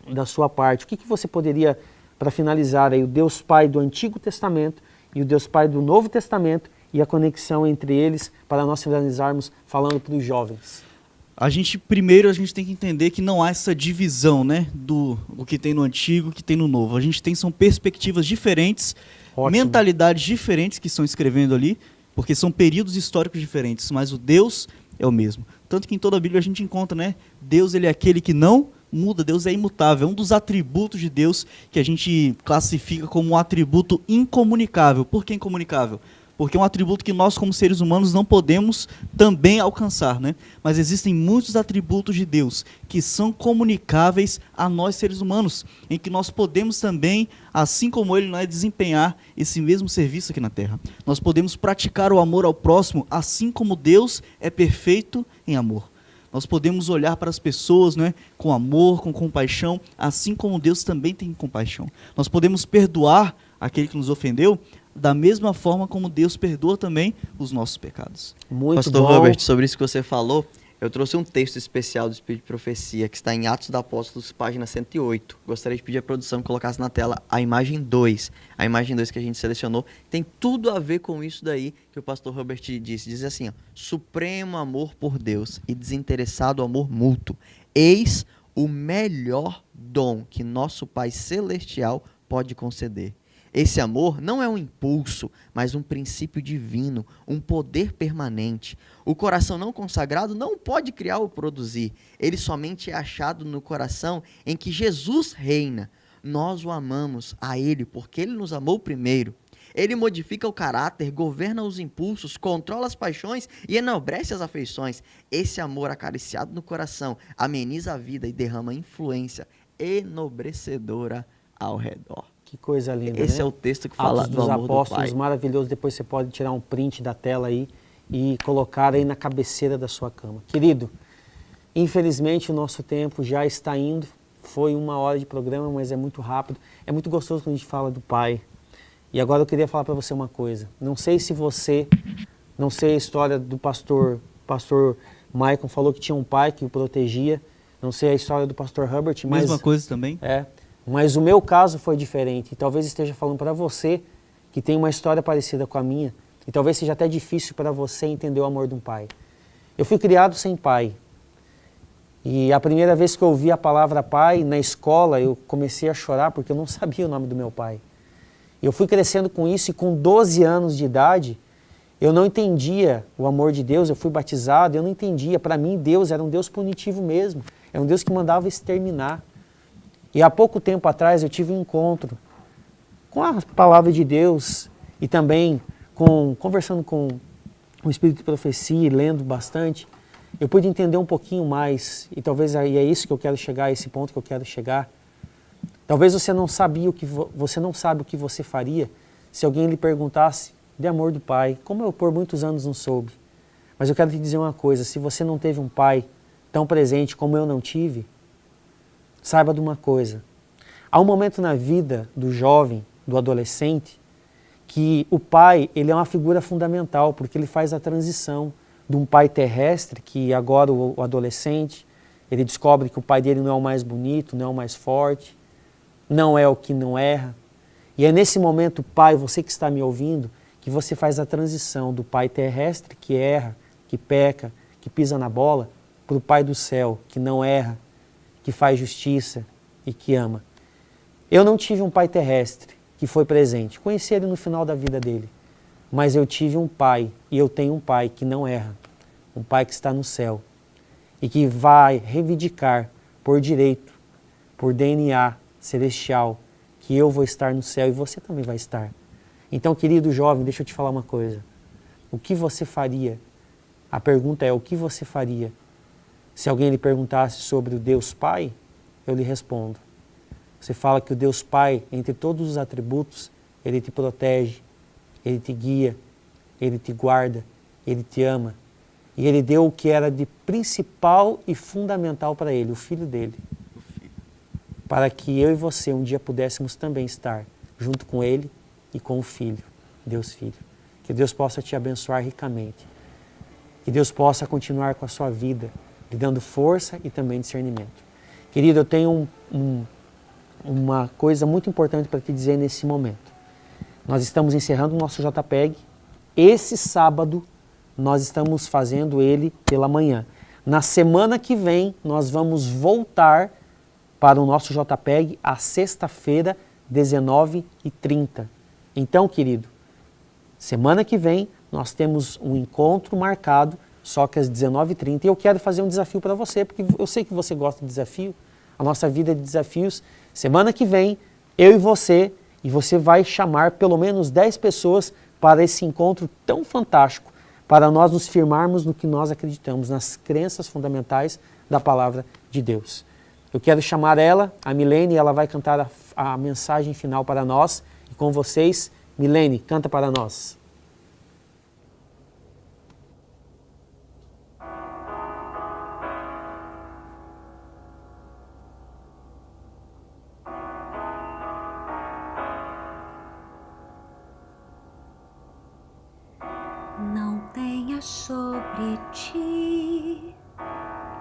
da sua parte, o que você poderia, para finalizar aí, o Deus Pai do Antigo Testamento e o Deus Pai do Novo Testamento e a conexão entre eles, para nós finalizarmos falando para os jovens? Primeiro a gente tem que entender que não há essa divisão, né, do que tem no antigo, o que tem no novo. A gente são perspectivas diferentes, mentalidades diferentes que estão escrevendo ali, porque são períodos históricos diferentes, mas o Deus é o mesmo. Tanto que em toda a Bíblia a gente encontra, né, Deus ele é aquele que não muda, Deus é imutável. É um dos atributos de Deus que a gente classifica como um atributo incomunicável. Por que incomunicável? Porque é um atributo que nós, como seres humanos, não podemos também alcançar, né? Mas existem muitos atributos de Deus que são comunicáveis a nós, seres humanos, em que nós podemos também, assim como Ele, desempenhar esse mesmo serviço aqui na Terra. Nós podemos praticar o amor ao próximo, assim como Deus é perfeito em amor. Nós podemos olhar para as pessoas, né, com amor, com compaixão, assim como Deus também tem compaixão. Nós podemos perdoar aquele que nos ofendeu, da mesma forma como Deus perdoa também os nossos pecados. Muito Pastor bom. Robert, sobre isso que você falou, eu trouxe um texto especial do Espírito de Profecia, que está em Atos dos Apóstolos, página 108. Gostaria de pedir à produção que colocasse na tela a imagem 2. A imagem 2 que a gente selecionou tem tudo a ver com isso daí que o pastor Robert disse. Diz assim, ó, supremo amor por Deus e desinteressado amor mútuo. Eis o melhor dom que nosso Pai Celestial pode conceder. Esse amor não é um impulso, mas um princípio divino, um poder permanente. O coração não consagrado não pode criar ou produzir. Ele somente é achado no coração em que Jesus reina. Nós o amamos a Ele porque Ele nos amou primeiro. Ele modifica o caráter, governa os impulsos, controla as paixões e enobrece as afeições. Esse amor acariciado no coração ameniza a vida e derrama influência enobrecedora ao redor. Que coisa linda, Esse né? é o texto que fala Atos do dos amor Apóstolos, do Pai. maravilhoso. Depois você pode tirar um print da tela aí e colocar aí na cabeceira da sua cama. Querido, infelizmente o nosso tempo já está indo. Foi 1 hora de programa, mas é muito rápido. É muito gostoso quando a gente fala do Pai. E agora eu queria falar para você uma coisa. Não sei a história do pastor Michael falou que tinha um pai que o protegia. Não sei a história do pastor Herbert, mas... Mesma coisa também? Mas o meu caso foi diferente. E talvez esteja falando para você que tem uma história parecida com a minha. E talvez seja até difícil para você entender o amor de um pai. Eu fui criado sem pai. E a primeira vez que eu ouvi a palavra pai na escola, eu comecei a chorar porque eu não sabia o nome do meu pai. Eu fui crescendo com isso e com 12 anos de idade, eu não entendia o amor de Deus, eu fui batizado, eu não entendia. Para mim, Deus era um Deus punitivo mesmo. É um Deus que mandava exterminar. E há pouco tempo atrás eu tive um encontro com a palavra de Deus e também conversando com o Espírito de Profecia e lendo bastante, eu pude entender um pouquinho mais, e talvez aí é isso que eu quero chegar, esse ponto que eu quero chegar. Talvez você não sabe o que você faria se alguém lhe perguntasse de amor do Pai, como eu por muitos anos não soube. Mas eu quero te dizer uma coisa, se você não teve um pai tão presente como eu não tive, saiba de uma coisa, há um momento na vida do jovem, do adolescente, que o pai ele é uma figura fundamental, porque ele faz a transição de um pai terrestre, que agora o adolescente, ele descobre que o pai dele não é o mais bonito, não é o mais forte, não é o que não erra. E é nesse momento, pai, você que está me ouvindo, que você faz a transição do pai terrestre, que erra, que peca, que pisa na bola, para o pai do céu, que não erra, que faz justiça e que ama. Eu não tive um pai terrestre que foi presente. Conheci ele no final da vida dele. Mas eu tive um pai, e eu tenho um pai que não erra. Um pai que está no céu. E que vai reivindicar por direito, por DNA celestial, que eu vou estar no céu e você também vai estar. Então, querido jovem, deixa eu te falar uma coisa. O que você faria? A pergunta é, o que você faria? Se alguém lhe perguntasse sobre o Deus Pai, eu lhe respondo. Você fala que o Deus Pai, entre todos os atributos, Ele te protege, Ele te guia, Ele te guarda, Ele te ama. E Ele deu o que era de principal e fundamental para Ele, o Filho dele. Para que eu e você um dia pudéssemos também estar junto com Ele e com o Filho, Deus Filho. Que Deus possa te abençoar ricamente. Que Deus possa continuar com a sua vida, lhe dando força e também discernimento. Querido, eu tenho uma coisa muito importante para te dizer nesse momento. Nós estamos encerrando o nosso JPEG. Esse sábado, nós estamos fazendo ele pela manhã. Na semana que vem, nós vamos voltar para o nosso JPEG à sexta-feira, 19h30. Então, querido, semana que vem, nós temos um encontro marcado, só que às 19h30. E eu quero fazer um desafio para você, porque eu sei que você gosta de desafio. A nossa vida é de desafios. Semana que vem, eu e você vai chamar pelo menos 10 pessoas para esse encontro tão fantástico, para nós nos firmarmos no que nós acreditamos, nas crenças fundamentais da palavra de Deus. Eu quero chamar ela, a Milene, e ela vai cantar a mensagem final para nós. E com vocês, Milene, canta para nós. Não tenha sobre ti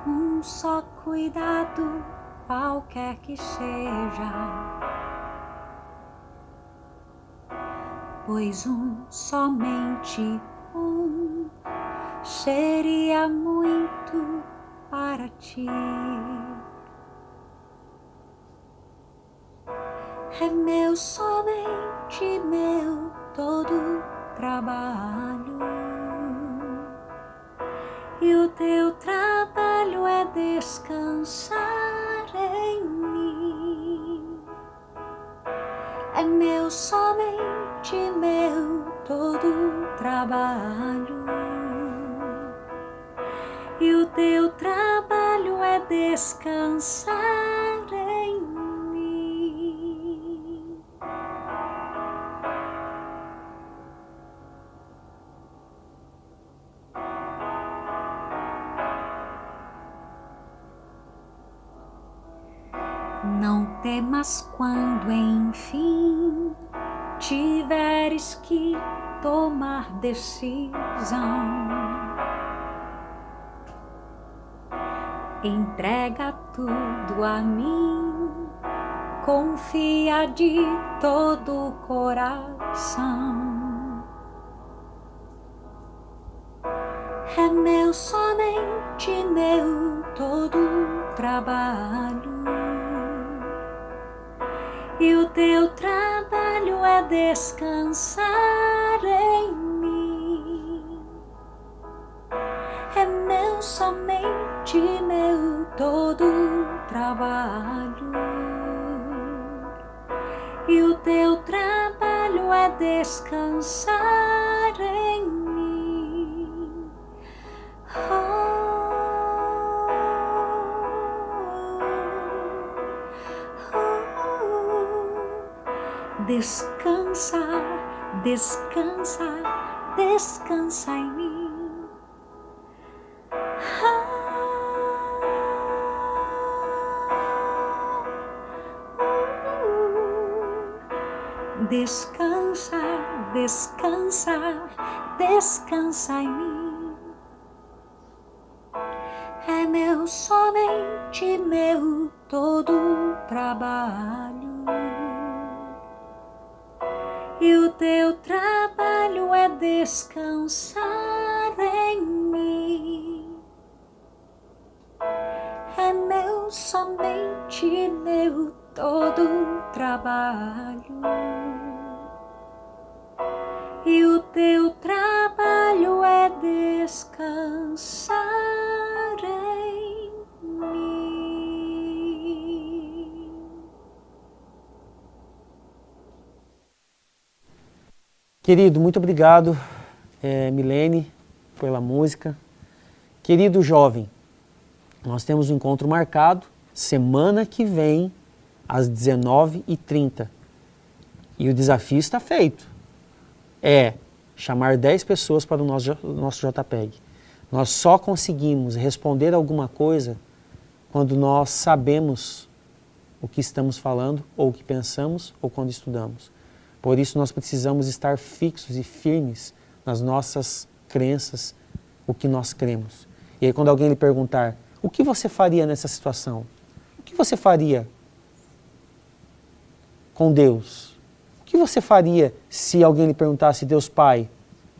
um só cuidado, qualquer que seja, pois somente um seria muito para ti. É meu somente somente meu todo trabalho, e o teu trabalho é descansar em mim. É meu, somente meu todo trabalho, e o teu trabalho é descansar em mim. Não temas quando enfim tiveres que tomar decisão. Entrega tudo a mim, confia de todo o coração. É meu, somente meu todo trabalho, e o teu trabalho é descansar em mim. É meu, somente meu todo trabalho, e o teu trabalho é descansar em mim. Descansa, descansa, descansa em mim. Descansa, descansa, descansa em mim. É meu, somente meu todo trabalho, e o teu trabalho é descansar em mim. É meu, somente meu todo trabalho, e o teu trabalho é descansar em mim. Querido, muito obrigado, Milene, pela música. Querido jovem, nós temos um encontro marcado semana que vem, às 19h30. E o desafio está feito. É chamar 10 pessoas para o nosso JPEG. Nós só conseguimos responder alguma coisa quando nós sabemos o que estamos falando, ou o que pensamos, ou quando estudamos. Por isso nós precisamos estar fixos e firmes nas nossas crenças, o que nós cremos. E aí quando alguém lhe perguntar, o que você faria nessa situação? O que você faria com Deus? O que você faria se alguém lhe perguntasse, Deus Pai,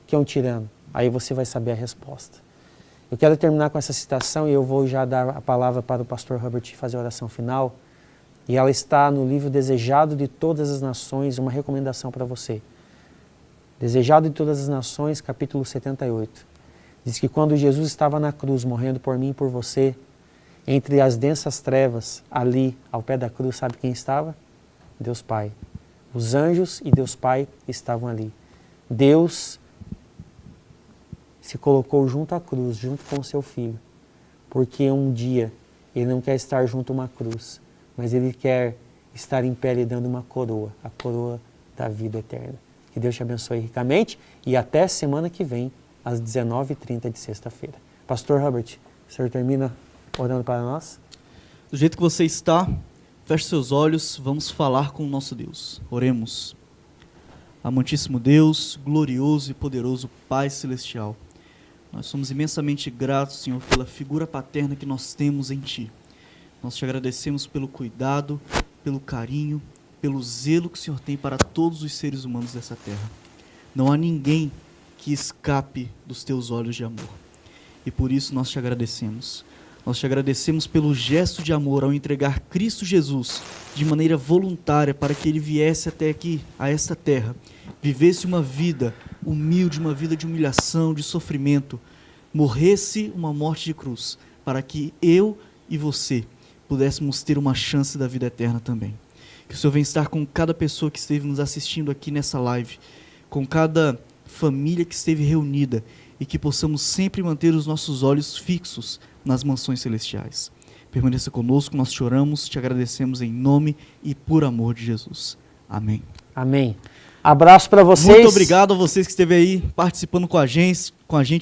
que é um tirano? Aí você vai saber a resposta. Eu quero terminar com essa citação e eu vou já dar a palavra para o pastor Herbert fazer a oração final. E ela está no livro Desejado de Todas as Nações, uma recomendação para você. Desejado de Todas as Nações, capítulo 78. Diz que quando Jesus estava na cruz, morrendo por mim e por você, entre as densas trevas, ali, ao pé da cruz, sabe quem estava? Deus Pai. Os anjos e Deus Pai estavam ali. Deus se colocou junto à cruz, junto com o seu Filho, porque um dia Ele não quer estar junto a uma cruz, mas Ele quer estar em pé lhe dando uma coroa, a coroa da vida eterna. Que Deus te abençoe ricamente e até semana que vem, às 19h30 de sexta-feira. Pastor Herbert, o senhor termina orando para nós? Do jeito que você está, feche seus olhos, vamos falar com o nosso Deus. Oremos. Amantíssimo Deus, glorioso e poderoso Pai Celestial, nós somos imensamente gratos, Senhor, pela figura paterna que nós temos em Ti. Nós te agradecemos pelo cuidado, pelo carinho, pelo zelo que o Senhor tem para todos os seres humanos dessa terra. Não há ninguém que escape dos Teus olhos de amor. E por isso nós te agradecemos. Nós te agradecemos pelo gesto de amor ao entregar Cristo Jesus de maneira voluntária para que ele viesse até aqui, a esta terra, vivesse uma vida humilde, uma vida de humilhação, de sofrimento, morresse uma morte de cruz, para que eu e você pudéssemos ter uma chance da vida eterna também. Que o Senhor venha estar com cada pessoa que esteve nos assistindo aqui nessa live, com cada família que esteve reunida, e que possamos sempre manter os nossos olhos fixos nas mansões celestiais. Permaneça conosco, nós te oramos, te agradecemos em nome e por amor de Jesus. Amém. Amém. Abraço para vocês. Muito obrigado a vocês que esteve aí participando com a gente,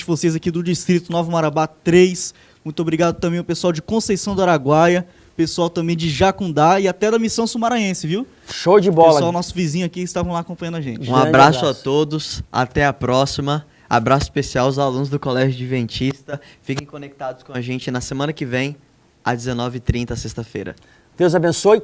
vocês aqui do Distrito Nova Marabá 3. Muito obrigado também ao pessoal de Conceição do Araguaia, pessoal também de Jacundá e até da Missão Sumaraense, viu? Show de bola. Pessoal, nosso vizinho aqui, estavam lá acompanhando a gente. Um abraço a todos, até a próxima. Abraço especial aos alunos do Colégio Adventista. Fiquem conectados com a gente na semana que vem, às 19h30, sexta-feira. Deus abençoe.